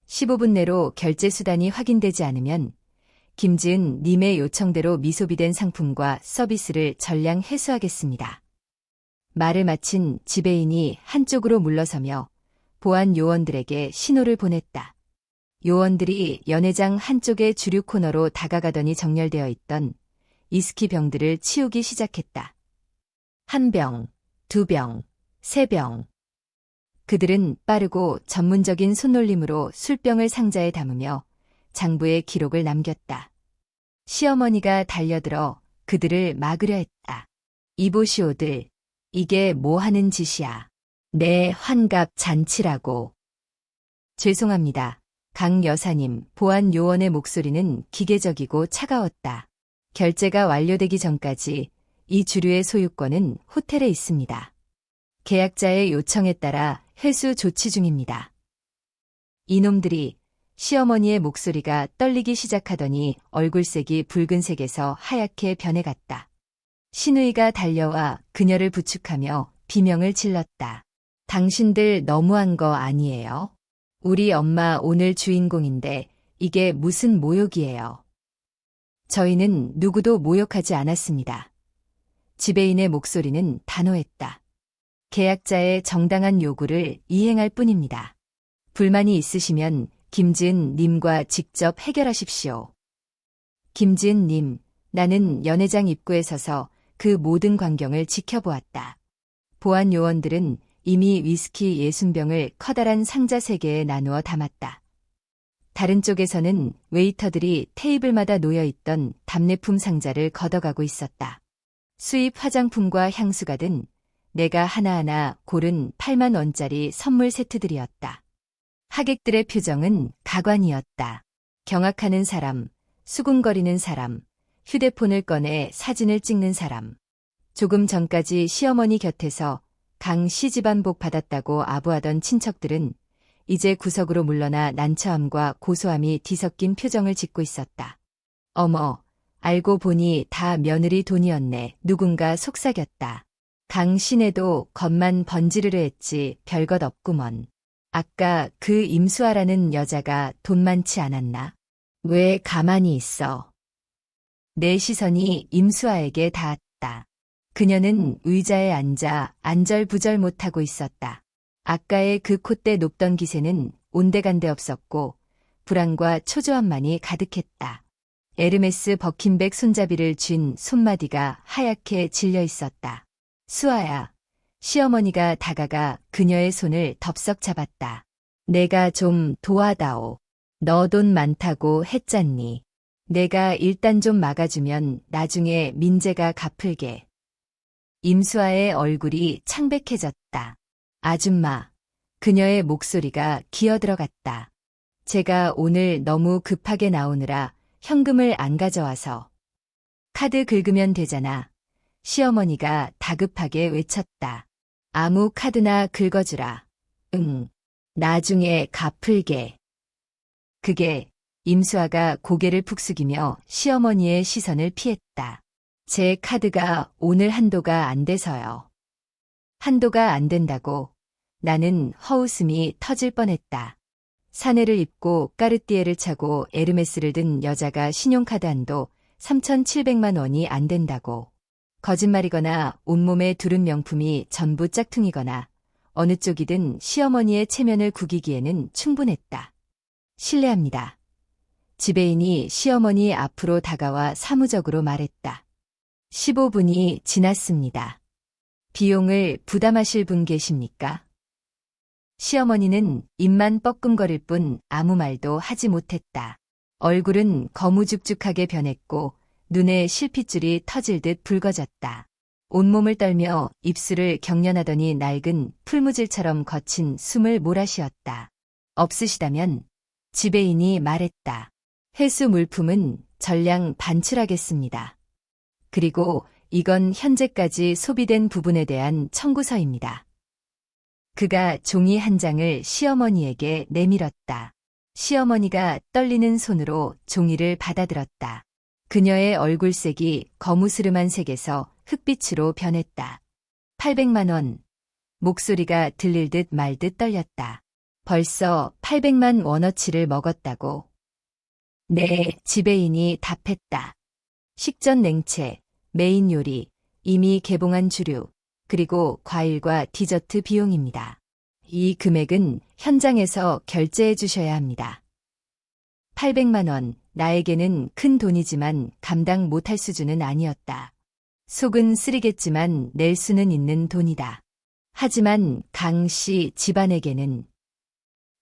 [SPEAKER 1] 15분 내로 결제 수단이 확인되지 않으면 김지은 님의 요청대로 미소비된 상품과 서비스를 전량 회수하겠습니다. 말을 마친 지배인이 한쪽으로 물러서며 보안 요원들에게 신호를 보냈다. 요원들이 연회장 한쪽의 주류 코너로 다가가더니 정렬되어 있던 위스키 병들을 치우기 시작했다. 1병, 2병, 3병. 그들은 빠르고 전문적인 손놀림으로 술병을 상자에 담으며 장부에 기록을 남겼다. 시어머니가 달려들어 그들을 막으려 했다. 이보시오들, 이게 뭐 하는 짓이야. 내 환갑 잔치라고. 죄송합니다. 강 여사님, 보안 요원의 목소리는 기계적이고 차가웠다. 결제가 완료되기 전까지 이 주류의 소유권은 호텔에 있습니다. 계약자의 요청에 따라 회수 조치 중입니다. 이놈들이 시어머니의 목소리가 떨리기 시작하더니 얼굴색이 붉은색에서 하얗게 변해갔다. 신우이가 달려와 그녀를 부축하며 비명을 질렀다. 당신들 너무한 거 아니에요? 우리 엄마 오늘 주인공인데 이게 무슨 모욕이에요? 저희는 누구도 모욕하지 않았습니다. 지배인의 목소리는 단호했다. 계약자의 정당한 요구를 이행할 뿐입니다. 불만이 있으시면 김지은 님과 직접 해결하십시오. 김지은 님, 나는 연회장 입구에 서서 그 모든 광경을 지켜보았다. 보안 요원들은 이미 위스키 60병을 커다란 상자 3개에 나누어 담았다. 다른 쪽에서는 웨이터들이 테이블마다 놓여있던 답례품 상자를 걷어가고 있었다. 수입 화장품과 향수가 든 내가 하나하나 고른 8만 원짜리 선물 세트들이었다. 하객들의 표정은 가관이었다. 경악하는 사람, 수군거리는 사람, 휴대폰을 꺼내 사진을 찍는 사람. 조금 전까지 시어머니 곁에서 강 씨 집안 복 받았다고 아부하던 친척들은 이제 구석으로 물러나 난처함과 고소함이 뒤섞인 표정을 짓고 있었다. 어머, 알고 보니 다 며느리 돈이었네. 누군가 속삭였다. 강 씨네도 겉만 번지르르 했지 별것 없구먼. 아까 그 임수아라는 여자가 돈 많지 않았나? 왜 가만히 있어? 내 시선이 임수아에게 닿았다. 그녀는 의자에 앉아 안절부절 못하고 있었다. 아까의 그 콧대 높던 기세는 온데간데 없었고 불안과 초조함만이 가득했다. 에르메스 버킨백 손잡이를 쥔 손마디가 하얗게 질려 있었다. 수아야. 시어머니가 다가가 그녀의 손을 덥석 잡았다. 내가 좀 도와다오. 너 돈 많다고 했잖니. 내가 일단 좀 막아주면 나중에 민재가 갚을게. 임수아의 얼굴이 창백해졌다. 아줌마. 그녀의 목소리가 기어들어갔다. 제가 오늘 너무 급하게 나오느라 현금을 안 가져와서. 카드 긁으면 되잖아. 시어머니가 다급하게 외쳤다. 아무 카드나 긁어주라. 응. 나중에 갚을게. 그게 임수아가 고개를 푹 숙이며 시어머니의 시선을 피했다. 제 카드가 오늘 한도가 안 돼서요. 한도가 안 된다고. 나는 허웃음이 터질 뻔했다. 사내를 입고 까르띠에를 차고 에르메스를 든 여자가 신용카드 한도 3,700만 원이 안 된다고. 거짓말이거나 온몸에 두른 명품이 전부 짝퉁이거나 어느 쪽이든 시어머니의 체면을 구기기에는 충분했다. 실례합니다. 지배인이 시어머니 앞으로 다가와 사무적으로 말했다. 15분이 지났습니다. 비용을 부담하실 분 계십니까? 시어머니는 입만 뻐끔거릴 뿐 아무 말도 하지 못했다. 얼굴은 거무죽죽하게 변했고 눈에 실핏줄이 터질 듯 붉어졌다. 온몸을 떨며 입술을 경련하더니 낡은 풀무질처럼 거친 숨을 몰아쉬었다. 없으시다면 지배인이 말했다. 회수 물품은 전량 반출하겠습니다. 그리고 이건 현재까지 소비된 부분에 대한 청구서입니다. 그가 종이 한 장을 시어머니에게 내밀었다. 시어머니가 떨리는 손으로 종이를 받아들었다. 그녀의 얼굴색이 거무스름한 색에서 흑빛으로 변했다. 800만 원. 목소리가 들릴 듯 말 듯 떨렸다. 벌써 800만 원어치를 먹었다고. 네, 지배인이 답했다. 식전 냉채, 메인 요리, 이미 개봉한 주류, 그리고 과일과 디저트 비용입니다. 이 금액은 현장에서 결제해 주셔야 합니다. 800만 원, 나에게는 큰 돈이지만 감당 못할 수준은 아니었다. 속은 쓰리겠지만 낼 수는 있는 돈이다. 하지만 강 씨 집안에게는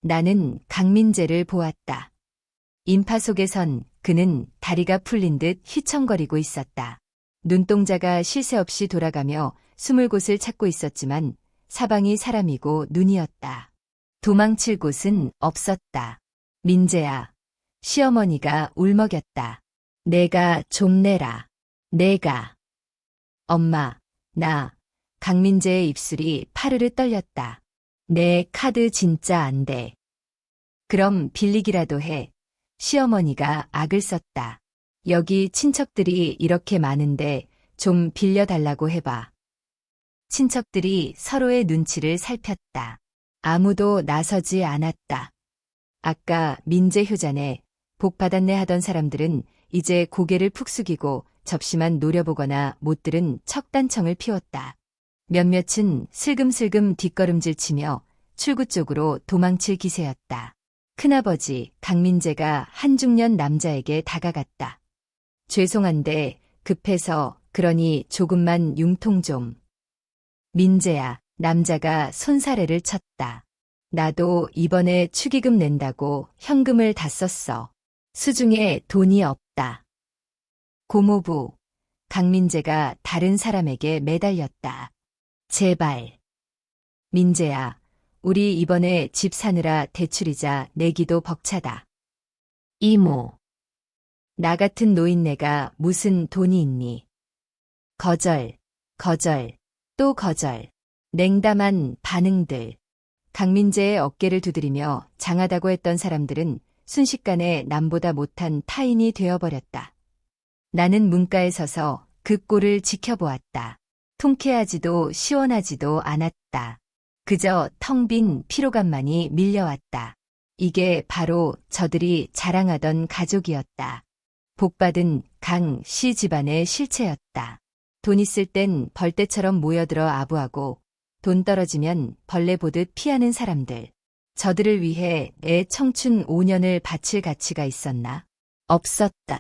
[SPEAKER 1] 나는 강민재를 보았다. 인파 속에선 그는 다리가 풀린 듯 휘청거리고 있었다. 눈동자가 쉴 새 없이 돌아가며 숨을 곳을 찾고 있었지만 사방이 사람이고 눈이었다. 도망칠 곳은 없었다. 민재야, 시어머니가 울먹였다. 내가 좀 내라. 내가. 엄마, 나. 강민재의 입술이 파르르 떨렸다. 내 카드 진짜 안 돼. 그럼 빌리기라도 해. 시어머니가 악을 썼다. 여기 친척들이 이렇게 많은데 좀 빌려달라고 해봐. 친척들이 서로의 눈치를 살폈다. 아무도 나서지 않았다. 아까 민재 효자네, 복 받았네 하던 사람들은 이제 고개를 푹 숙이고 접시만 노려보거나 못 들은 척단청을 피웠다. 몇몇은 슬금슬금 뒷걸음질 치며 출구 쪽으로 도망칠 기세였다. 큰아버지 강민재가 한 중년 남자에게 다가갔다. 죄송한데 급해서 그러니 조금만 융통 좀. 민재야, 남자가 손사래를 쳤다. 나도 이번에 축의금 낸다고 현금을 다 썼어. 수중에 돈이 없다. 고모부, 강민재가 다른 사람에게 매달렸다. 제발. 민재야, 우리 이번에 집 사느라 대출이자 내기도 벅차다. 이모. 나 같은 노인네가 무슨 돈이 있니? 거절, 거절, 또 거절. 냉담한 반응들. 강민재의 어깨를 두드리며 장하다고 했던 사람들은 순식간에 남보다 못한 타인이 되어버렸다. 나는 문가에 서서 그 꼴을 지켜보았다. 통쾌하지도 시원하지도 않았다. 그저 텅 빈 피로감만이 밀려왔다. 이게 바로 저들이 자랑하던 가족이었다. 복받은 강 씨 집안의 실체였다. 돈 있을 땐 벌떼처럼 모여들어 아부하고 돈 떨어지면 벌레 보듯 피하는 사람들. 저들을 위해 애 청춘 5년을 바칠 가치가 있었나? 없었다.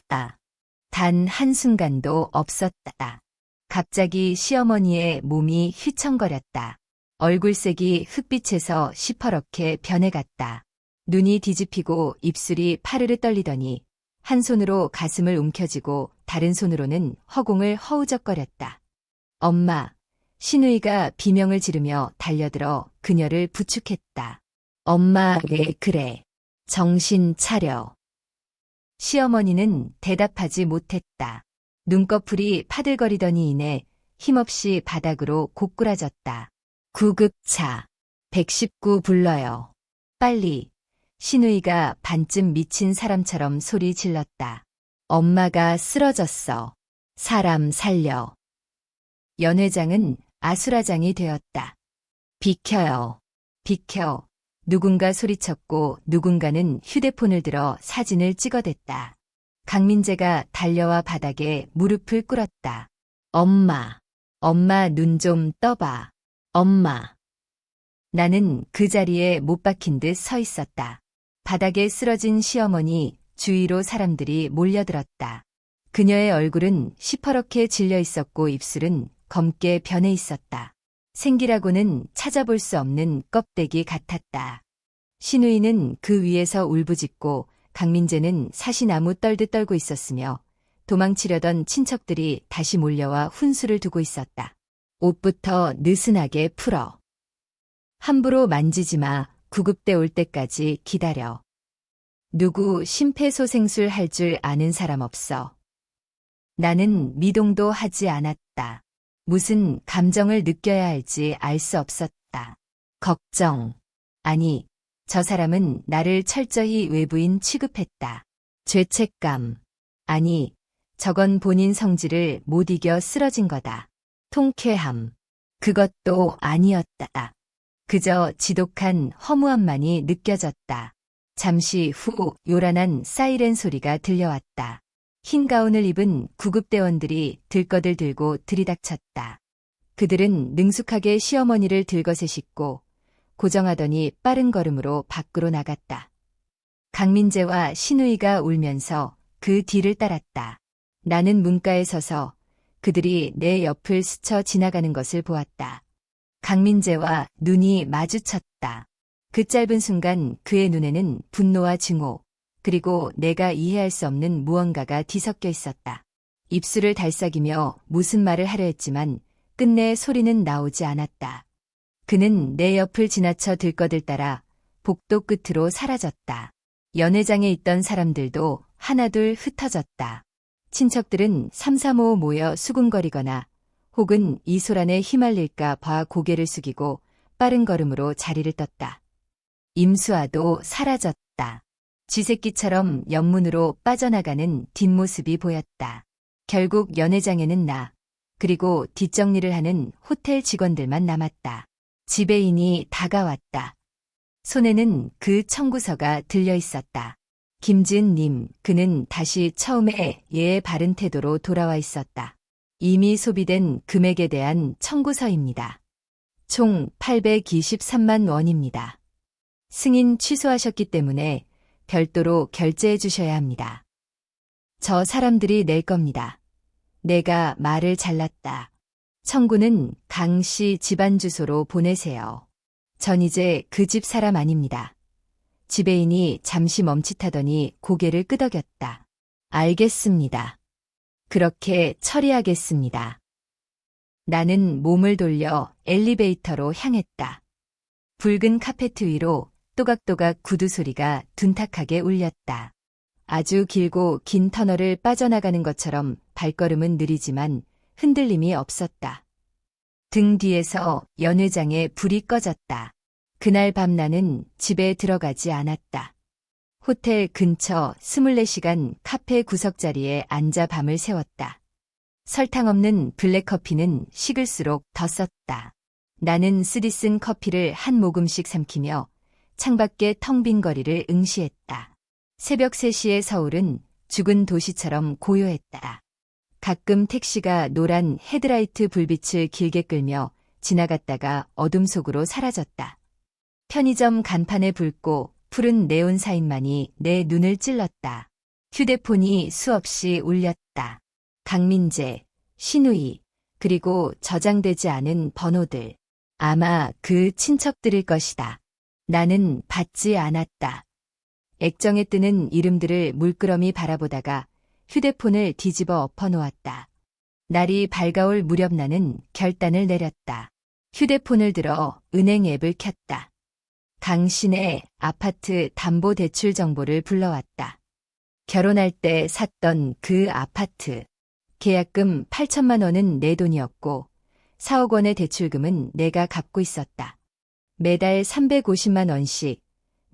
[SPEAKER 1] 단 한순간도 없었다. 갑자기 시어머니의 몸이 휘청거렸다. 얼굴색이 흑빛에서 시퍼렇게 변해갔다. 눈이 뒤집히고 입술이 파르르 떨리더니 한 손으로 가슴을 움켜쥐고 다른 손으로는 허공을 허우적거렸다. 엄마, 신우이가 비명을 지르며 달려들어 그녀를 부축했다. 엄마, 그래. 정신 차려. 시어머니는 대답하지 못했다. 눈꺼풀이 파들거리더니 이내 힘없이 바닥으로 고꾸라졌다. 구급차. 119 불러요. 빨리. 신우이가 반쯤 미친 사람처럼 소리 질렀다. 엄마가 쓰러졌어. 사람 살려. 연 회장은 아수라장이 되었다. 비켜요. 비켜. 누군가 소리쳤고 누군가는 휴대폰을 들어 사진을 찍어댔다. 강민재가 달려와 바닥에 무릎을 꿇었다. 엄마. 엄마 눈 좀 떠봐. 엄마. 나는 그 자리에 못 박힌 듯 서 있었다. 바닥에 쓰러진 시어머니 주위로 사람들이 몰려들었다. 그녀의 얼굴은 시퍼렇게 질려 있었고 입술은 검게 변해 있었다. 생기라고는 찾아볼 수 없는 껍데기 같았다. 신우이는 그 위에서 울부짖고 강민재는 사시나무 떨듯 떨고 있었으며 도망치려던 친척들이 다시 몰려와 훈수를 두고 있었다. 옷부터 느슨하게 풀어. 함부로 만지지 마. 구급대 올 때까지 기다려. 누구 심폐소생술 할 줄 아는 사람 없어. 나는 미동도 하지 않았다. 무슨 감정을 느껴야 할지 알 수 없었다. 걱정. 아니, 저 사람은 나를 철저히 외부인 취급했다. 죄책감. 아니, 저건 본인 성질을 못 이겨 쓰러진 거다. 통쾌함. 그것도 아니었다. 그저 지독한 허무함만이 느껴졌다. 잠시 후 요란한 사이렌 소리가 들려왔다. 흰 가운을 입은 구급대원들이 들꺼들 들고 들이닥쳤다. 그들은 능숙하게 시어머니를 들것에 싣고 고정하더니 빠른 걸음으로 밖으로 나갔다. 강민재와 신우이가 울면서 그 뒤를 따랐다. 나는 문가에 서서 그들이 내 옆을 스쳐 지나가는 것을 보았다. 강민재와 눈이 마주쳤다. 그 짧은 순간 그의 눈에는 분노와 증오, 그리고 내가 이해할 수 없는 무언가가 뒤섞여 있었다. 입술을 달싹이며 무슨 말을 하려 했지만 끝내 소리는 나오지 않았다. 그는 내 옆을 지나쳐 들꺼들 따라 복도 끝으로 사라졌다. 연회장에 있던 사람들도 하나둘 흩어졌다. 친척들은 삼삼오오 모여 수군거리거나 혹은 이 소란에 휘말릴까 봐 고개를 숙이고 빠른 걸음으로 자리를 떴다. 임수아도 사라졌다. 쥐새끼처럼 연문으로 빠져나가는 뒷모습이 보였다. 결국 연회장에는 나, 그리고 뒷정리를 하는 호텔 직원들만 남았다. 지배인이 다가왔다. 손에는 그 청구서가 들려 있었다. 김지은님, 그는 다시 처음에 예의 바른 태도로 돌아와 있었다. 이미 소비된 금액에 대한 청구서입니다. 총 823만 원입니다. 승인 취소하셨기 때문에 별도로 결제해 주셔야 합니다. 저 사람들이 낼 겁니다. 내가 말을 잘랐다. 청구는 강 씨 집안 주소로 보내세요. 전 이제 그 집 사람 아닙니다. 지배인이 잠시 멈칫하더니 고개를 끄덕였다. 알겠습니다. 그렇게 처리하겠습니다. 나는 몸을 돌려 엘리베이터로 향했다. 붉은 카페트 위로 또각또각 구두 소리가 둔탁하게 울렸다. 아주 길고 긴 터널을 빠져나가는 것처럼 발걸음은 느리지만 흔들림이 없었다. 등 뒤에서 연회장에 불이 꺼졌다. 그날 밤 나는 집에 들어가지 않았다. 호텔 근처 24시간 카페 구석자리에 앉아 밤을 새웠다. 설탕 없는 블랙커피는 식을수록 더 썼다. 나는 쓰디쓴 커피를 한 모금씩 삼키며 창밖의 텅 빈 거리를 응시했다. 새벽 3시의 서울은 죽은 도시처럼 고요했다. 가끔 택시가 노란 헤드라이트 불빛을 길게 끌며 지나갔다가 어둠 속으로 사라졌다. 편의점 간판에 붉고 푸른 네온 사인만이 내 눈을 찔렀다. 휴대폰이 수없이 울렸다. 강민재, 신우이, 그리고 저장되지 않은 번호들. 아마 그 친척들일 것이다. 나는 받지 않았다. 액정에 뜨는 이름들을 물끄러미 바라보다가 휴대폰을 뒤집어 엎어놓았다. 날이 밝아올 무렵 나는 결단을 내렸다. 휴대폰을 들어 은행 앱을 켰다. 강신의 아파트 담보대출 정보를 불러왔다. 결혼할 때 샀던 그 아파트. 계약금 8천만 원은 내 돈이었고 4억 원의 대출금은 내가 갚고 있었다. 매달 350만 원씩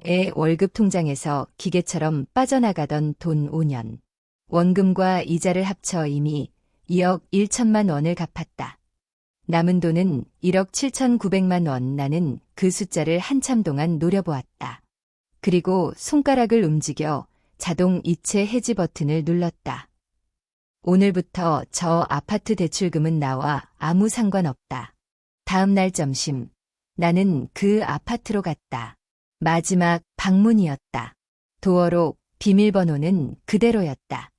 [SPEAKER 1] 애 월급 통장에서 기계처럼 빠져나가던 돈 5년. 원금과 이자를 합쳐 이미 2억 1천만 원을 갚았다. 남은 돈은 1억 7,900만 원. 나는 그 숫자를 한참 동안 노려보았다. 그리고 손가락을 움직여 자동 이체 해지 버튼을 눌렀다. 오늘부터 저 아파트 대출금은 나와 아무 상관없다. 다음 날 점심, 나는 그 아파트로 갔다. 마지막 방문이었다. 도어록 비밀번호는 그대로였다.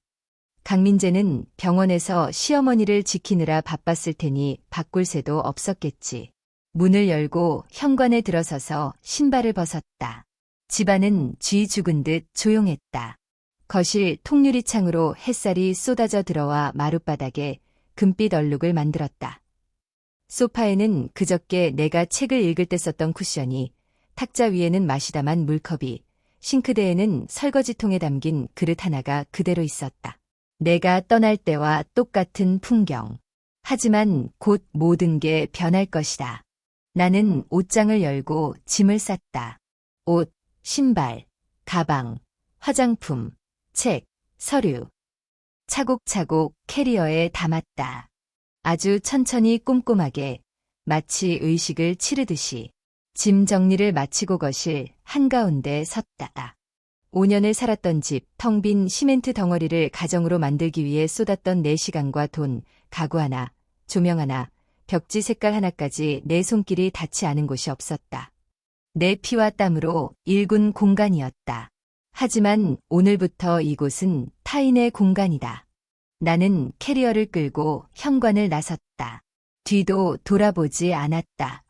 [SPEAKER 1] 강민재는 병원에서 시어머니를 지키느라 바빴을 테니 바꿀 새도 없었겠지. 문을 열고 현관에 들어서서 신발을 벗었다. 집안은 쥐 죽은 듯 조용했다. 거실 통유리 창으로 햇살이 쏟아져 들어와 마룻바닥에 금빛 얼룩을 만들었다. 소파에는 그저께 내가 책을 읽을 때 썼던 쿠션이, 탁자 위에는 마시다만 물컵이, 싱크대에는 설거지통에 담긴 그릇 하나가 그대로 있었다. 내가 떠날 때와 똑같은 풍경. 하지만 곧 모든 게 변할 것이다. 나는 옷장을 열고 짐을 쌌다. 옷, 신발, 가방, 화장품, 책, 서류. 차곡차곡 캐리어에 담았다. 아주 천천히 꼼꼼하게, 마치 의식을 치르듯이. 짐 정리를 마치고 거실 한가운데 섰다. 5년을 살았던 집, 텅 빈 시멘트 덩어리를 가정으로 만들기 위해 쏟았던 내 시간과 돈, 가구 하나, 조명 하나, 벽지 색깔 하나까지 내 손길이 닿지 않은 곳이 없었다. 내 피와 땀으로 일군 공간이었다. 하지만 오늘부터 이곳은 타인의 공간이다. 나는 캐리어를 끌고 현관을 나섰다. 뒤도 돌아보지 않았다.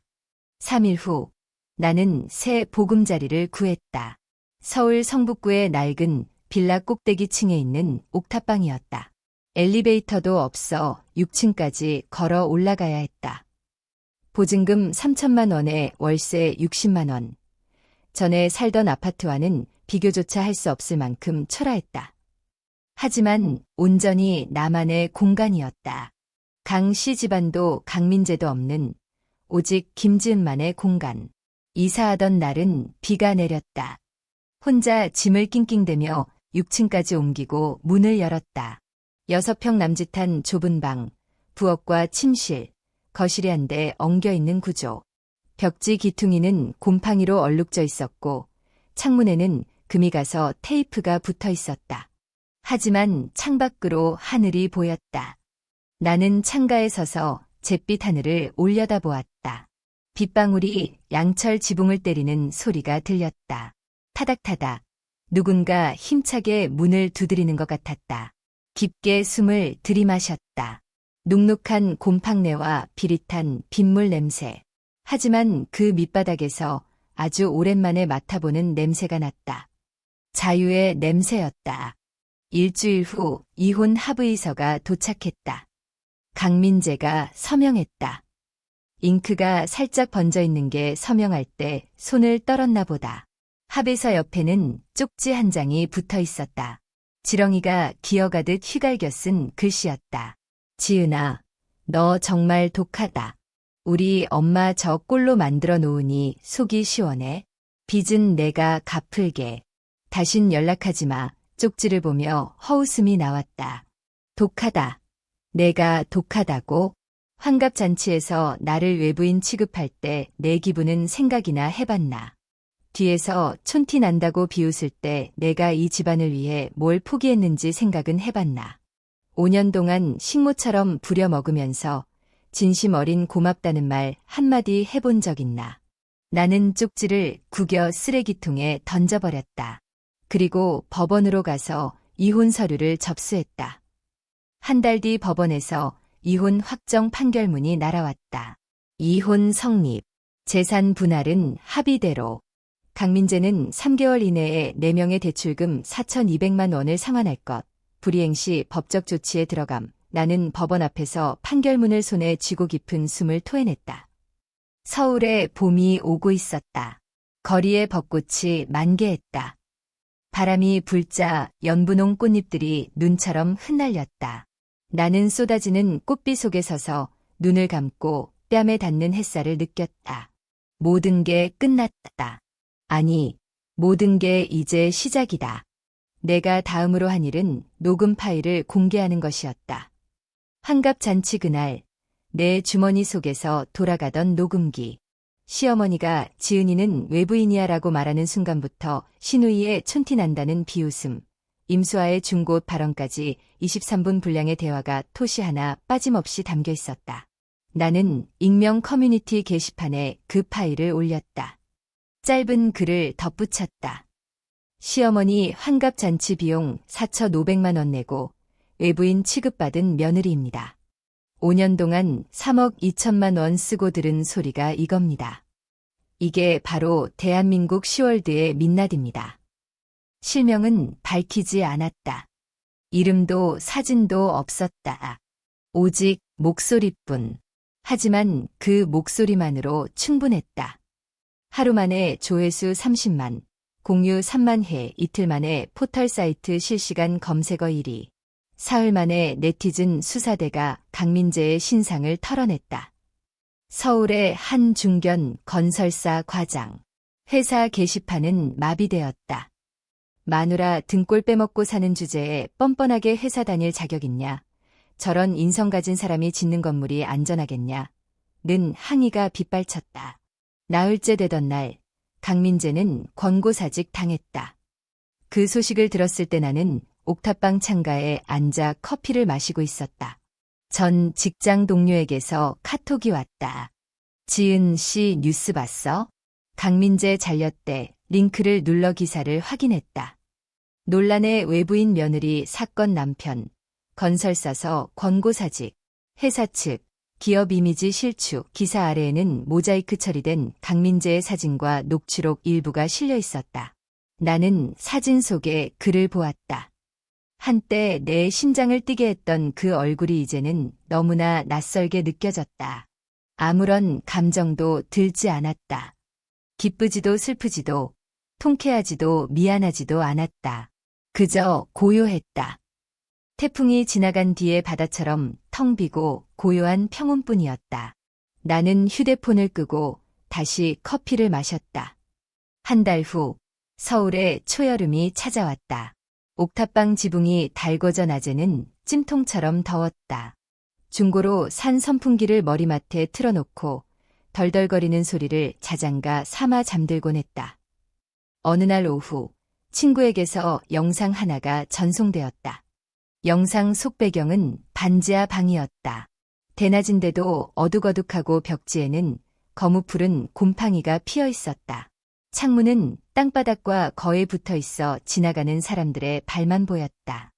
[SPEAKER 1] 3일 후 나는 새 보금자리를 구했다. 서울 성북구의 낡은 빌라 꼭대기층에 있는 옥탑방이었다. 엘리베이터도 없어 6층까지 걸어 올라가야 했다. 보증금 3천만 원에 월세 60만 원. 전에 살던 아파트와는 비교조차 할 수 없을 만큼 초라했다. 하지만 온전히 나만의 공간이었다. 강 씨 집안도 강민재도 없는 오직 김지은만의 공간. 이사하던 날은 비가 내렸다. 혼자 짐을 낑낑대며 6층까지 옮기고 문을 열었다. 6평 남짓한 좁은 방, 부엌과 침실, 거실이 한데 엉겨있는 구조. 벽지 기퉁이는 곰팡이로 얼룩져 있었고 창문에는 금이 가서 테이프가 붙어 있었다. 하지만 창밖으로 하늘이 보였다. 나는 창가에 서서 잿빛 하늘을 올려다보았다. 빗방울이 양철 지붕을 때리는 소리가 들렸다. 타닥타닥. 누군가 힘차게 문을 두드리는 것 같았다. 깊게 숨을 들이마셨다. 눅눅한 곰팡내와 비릿한 빗물 냄새. 하지만 그 밑바닥에서 아주 오랜만에 맡아보는 냄새가 났다. 자유의 냄새였다. 일주일 후 이혼 합의서가 도착했다. 강민재가 서명했다. 잉크가 살짝 번져 있는 게 서명할 때 손을 떨었나 보다. 합의서 옆에는 쪽지 한 장이 붙어 있었다. 지렁이가 기어가듯 휘갈겨 쓴 글씨였다. 지은아, 너 정말 독하다. 우리 엄마 저 꼴로 만들어 놓으니 속이 시원해. 빚은 내가 갚을게. 다신 연락하지 마. 쪽지를 보며 허웃음이 나왔다. 독하다. 내가 독하다고? 환갑잔치에서 나를 외부인 취급할 때 내 기분은 생각이나 해봤나. 뒤에서 촌티 난다고 비웃을 때 내가 이 집안을 위해 뭘 포기했는지 생각은 해봤나. 5년 동안 식모처럼 부려먹으면서 진심 어린 고맙다는 말 한마디 해본 적 있나. 나는 쪽지를 구겨 쓰레기통에 던져버렸다. 그리고 법원으로 가서 이혼 서류를 접수했다. 한 달 뒤 법원에서 이혼 확정 판결문이 날아왔다. 이혼 성립, 재산 분할은 합의대로. 강민재는 3개월 이내에 4명의 대출금 4,200만 원을 상환할 것. 불이행 시 법적 조치에 들어감. 나는 법원 앞에서 판결문을 손에 쥐고 깊은 숨을 토해냈다. 서울에 봄이 오고 있었다. 거리에 벚꽃이 만개했다. 바람이 불자 연분홍 꽃잎들이 눈처럼 흩날렸다. 나는 쏟아지는 꽃비 속에 서서 눈을 감고 뺨에 닿는 햇살을 느꼈다. 모든 게 끝났다. 아니, 모든 게 이제 시작이다. 내가 다음으로 한 일은 녹음 파일을 공개하는 것이었다. 환갑잔치 그날, 내 주머니 속에서 돌아가던 녹음기. 시어머니가 지은이는 외부인이야라고 말하는 순간부터 신우이의 촌티 난다는 비웃음, 임수아의 중고 발언까지 23분 분량의 대화가 토시 하나 빠짐없이 담겨 있었다. 나는 익명 커뮤니티 게시판에 그 파일을 올렸다. 짧은 글을 덧붙였다. 시어머니 환갑잔치 비용 4,500만 원 내고 외부인 취급받은 며느리입니다. 5년 동안 3억 2천만 원 쓰고 들은 소리가 이겁니다. 이게 바로 대한민국 시월드의 민낯입니다. 실명은 밝히지 않았다. 이름도 사진도 없었다. 오직 목소리뿐. 하지만 그 목소리만으로 충분했다. 하루 만에 조회수 30만, 공유 3만 회, 이틀 만에 포털 사이트 실시간 검색어 1위. 사흘 만에 네티즌 수사대가 강민재의 신상을 털어냈다. 서울의 한 중견 건설사 과장. 회사 게시판은 마비되었다. 마누라 등골 빼먹고 사는 주제에 뻔뻔하게 회사 다닐 자격 있냐? 저런 인성 가진 사람이 짓는 건물이 안전하겠냐? 는 항의가 빗발쳤다. 나흘째 되던 날, 강민재는 권고사직 당했다. 그 소식을 들었을 때 나는 옥탑방 창가에 앉아 커피를 마시고 있었다. 전 직장 동료에게서 카톡이 왔다. 지은 씨 뉴스 봤어? 강민재 잘렸대. 링크를 눌러 기사를 확인했다. 논란의 외부인 며느리 사건 남편, 건설사서 권고사직, 회사 측, 기업 이미지 실추. 기사 아래에는 모자이크 처리된 강민재의 사진과 녹취록 일부가 실려 있었다. 나는 사진 속에 글을 보았다. 한때 내 심장을 뛰게 했던 그 얼굴이 이제는 너무나 낯설게 느껴졌다. 아무런 감정도 들지 않았다. 기쁘지도 슬프지도 통쾌하지도 미안하지도 않았다. 그저 고요했다. 태풍이 지나간 뒤의 바다처럼 텅 비고 고요한 평온뿐이었다. 나는 휴대폰을 끄고 다시 커피를 마셨다. 한 달 후 서울의 초여름이 찾아왔다. 옥탑방 지붕이 달궈져 낮에는 찜통처럼 더웠다. 중고로 산 선풍기를 머리맡에 틀어놓고 덜덜거리는 소리를 자장가 삼아 잠들곤 했다. 어느 날 오후 친구에게서 영상 하나가 전송되었다. 영상 속 배경은 반지하 방이었다. 대낮인데도 어둑어둑하고 벽지에는 거무푸른 곰팡이가 피어 있었다. 창문은 땅바닥과 거의 붙어 있어 지나가는 사람들의 발만 보였다.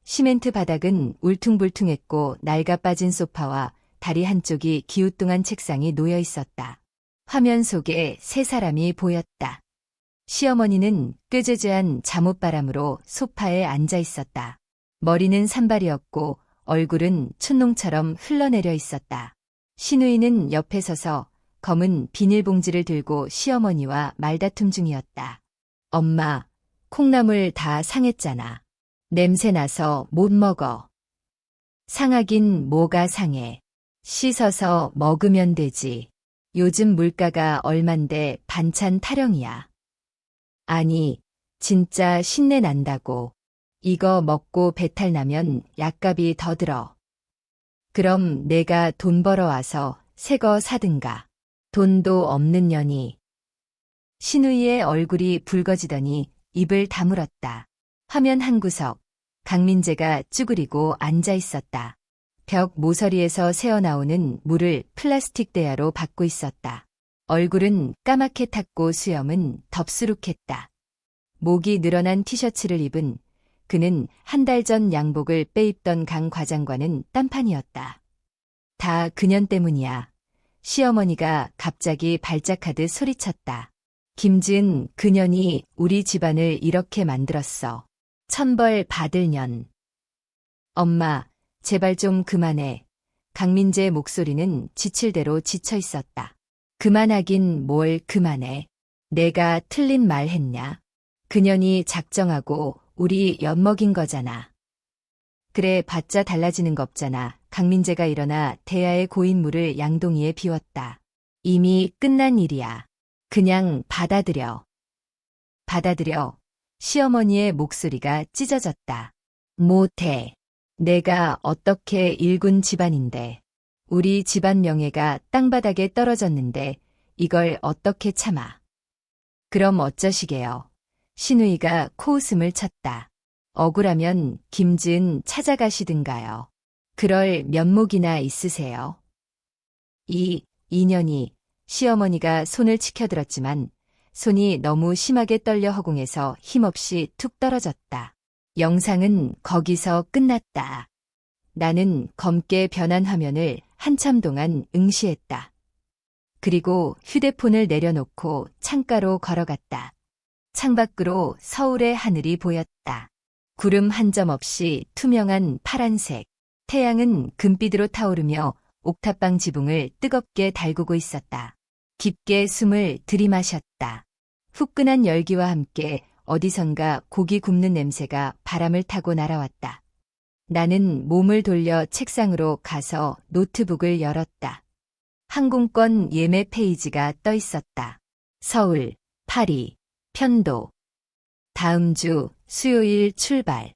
[SPEAKER 1] 시멘트 바닥은 울퉁불퉁했고 낡아 빠진 소파와 다리 한쪽이 기우뚱한 책상이 놓여 있었다. 화면 속에 세 사람이 보였다. 시어머니는 꾀죄죄한 잠옷바람으로 소파에 앉아 있었다. 머리는 산발이었고 얼굴은 춘농처럼 흘러내려 있었다. 시누이는 옆에 서서 검은 비닐봉지를 들고 시어머니와 말다툼 중이었다. 엄마, 콩나물 다 상했잖아. 냄새 나서 못 먹어. 상하긴 뭐가 상해. 씻어서 먹으면 되지. 요즘 물가가 얼만데 반찬 타령이야. 아니, 진짜 신내 난다고. 이거 먹고 배탈 나면 약값이 더 들어. 그럼 내가 돈 벌어와서 새 거 사든가. 돈도 없는 년이. 시누이의 얼굴이 붉어지더니 입을 다물었다. 화면 한 구석, 강민재가 쭈그리고 앉아 있었다. 벽 모서리에서 새어나오는 물을 플라스틱 대야로 받고 있었다. 얼굴은 까맣게 탔고 수염은 덥수룩했다. 목이 늘어난 티셔츠를 입은 그는 한 달 전 양복을 빼입던 강 과장과는 딴판이었다. 다 그년 때문이야. 시어머니가 갑자기 발작하듯 소리쳤다. 김지은 그년이 우리 집안을 이렇게 만들었어. 천벌 받을 년. 엄마, 제발 좀 그만해. 강민재의 목소리는 지칠 대로 지쳐 있었다. 그만하긴 뭘 그만해. 내가 틀린 말 했냐? 그년이 작정하고 우리 엿먹인 거잖아. 그래 봤자 달라지는 거 없잖아. 강민재가 일어나 대야의 고인 물을 양동이에 비웠다. 이미 끝난 일이야. 그냥 받아들여. 받아들여. 시어머니의 목소리가 찢어졌다. 못해. 내가 어떻게 일군 집안인데. 우리 집안 명예가 땅바닥에 떨어졌는데 이걸 어떻게 참아. 그럼 어쩌시게요. 시누이가 코웃음을 쳤다. 억울하면 김지은 찾아가시든가요. 그럴 면목이나 있으세요. 이 인연이 시어머니가 손을 치켜들었지만 손이 너무 심하게 떨려 허공에서 힘없이 툭 떨어졌다. 영상은 거기서 끝났다. 나는 검게 변한 화면을 한참 동안 응시했다. 그리고 휴대폰을 내려놓고 창가로 걸어갔다. 창밖으로 서울의 하늘이 보였다. 구름 한 점 없이 투명한 파란색. 태양은 금빛으로 타오르며 옥탑방 지붕을 뜨겁게 달구고 있었다. 깊게 숨을 들이마셨다. 후끈한 열기와 함께 어디선가 고기 굽는 냄새가 바람을 타고 날아왔다. 나는 몸을 돌려 책상으로 가서 노트북을 열었다. 항공권 예매 페이지가 떠 있었다. 서울, 파리, 편도. 다음 주 수요일 출발.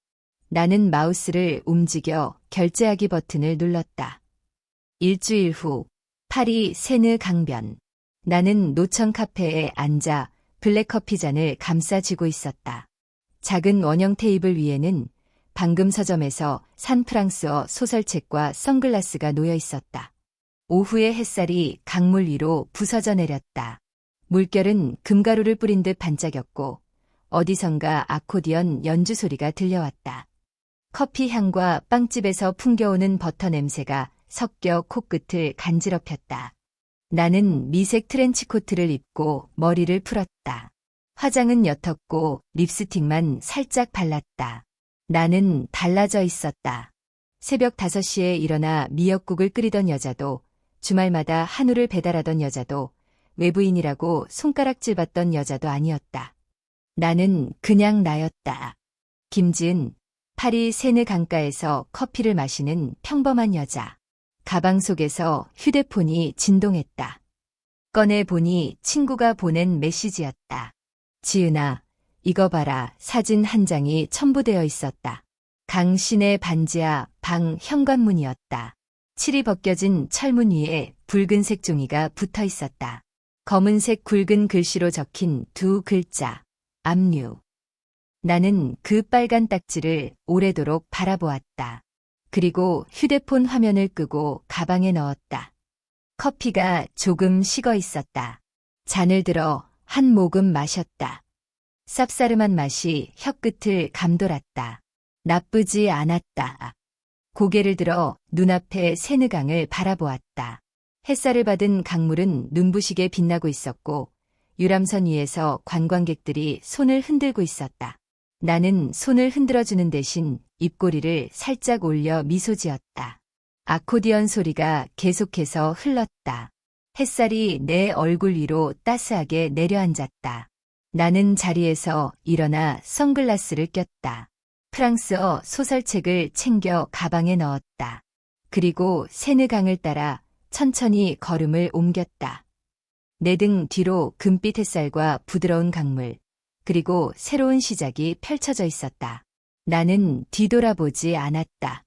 [SPEAKER 1] 나는 마우스를 움직여 결제하기 버튼을 눌렀다. 일주일 후 파리 세느 강변. 나는 노천 카페에 앉아 블랙커피 잔을 감싸 쥐고 있었다. 작은 원형 테이블 위에는 방금 서점에서 산 프랑스어 소설책과 선글라스가 놓여 있었다. 오후의 햇살이 강물 위로 부서져 내렸다. 물결은 금가루를 뿌린 듯 반짝였고 어디선가 아코디언 연주 소리가 들려왔다. 커피 향과 빵집에서 풍겨오는 버터 냄새가 섞여 코끝을 간지럽혔다. 나는 미색 트렌치코트를 입고 머리를 풀었다. 화장은 옅었고 립스틱만 살짝 발랐다. 나는 달라져 있었다. 새벽 5시에 일어나 미역국을 끓이던 여자도, 주말마다 한우를 배달하던 여자도, 외부인이라고 손가락질 받던 여자도 아니었다. 나는 그냥 나였다. 김지은, 파리 세느 강가에서 커피를 마시는 평범한 여자. 가방 속에서 휴대폰이 진동했다. 꺼내보니 친구가 보낸 메시지였다. 지은아, 이거 봐라. 사진 한 장이 첨부되어 있었다. 강신의 반지하 방 현관문이었다. 칠이 벗겨진 철문 위에 붉은색 종이가 붙어 있었다. 검은색 굵은 글씨로 적힌 2글자, 압류. 나는 그 빨간 딱지를 오래도록 바라보았다. 그리고 휴대폰 화면을 끄고 가방에 넣었다. 커피가 조금 식어 있었다. 잔을 들어 한 모금 마셨다. 쌉싸름한 맛이 혀끝을 감돌았다. 나쁘지 않았다. 고개를 들어 눈앞의 세느강을 바라보았다. 햇살을 받은 강물은 눈부시게 빛나고 있었고 유람선 위에서 관광객들이 손을 흔들고 있었다. 나는 손을 흔들어주는 대신 입꼬리를 살짝 올려 미소 지었다. 아코디언 소리가 계속해서 흘렀다. 햇살이 내 얼굴 위로 따스하게 내려앉았다. 나는 자리에서 일어나 선글라스를 꼈다. 프랑스어 소설책을 챙겨 가방에 넣었다. 그리고 세느강을 따라 천천히 걸음을 옮겼다. 내 등 뒤로 금빛 햇살과 부드러운 강물, 그리고 새로운 시작이 펼쳐져 있었다. 나는 뒤돌아보지 않았다.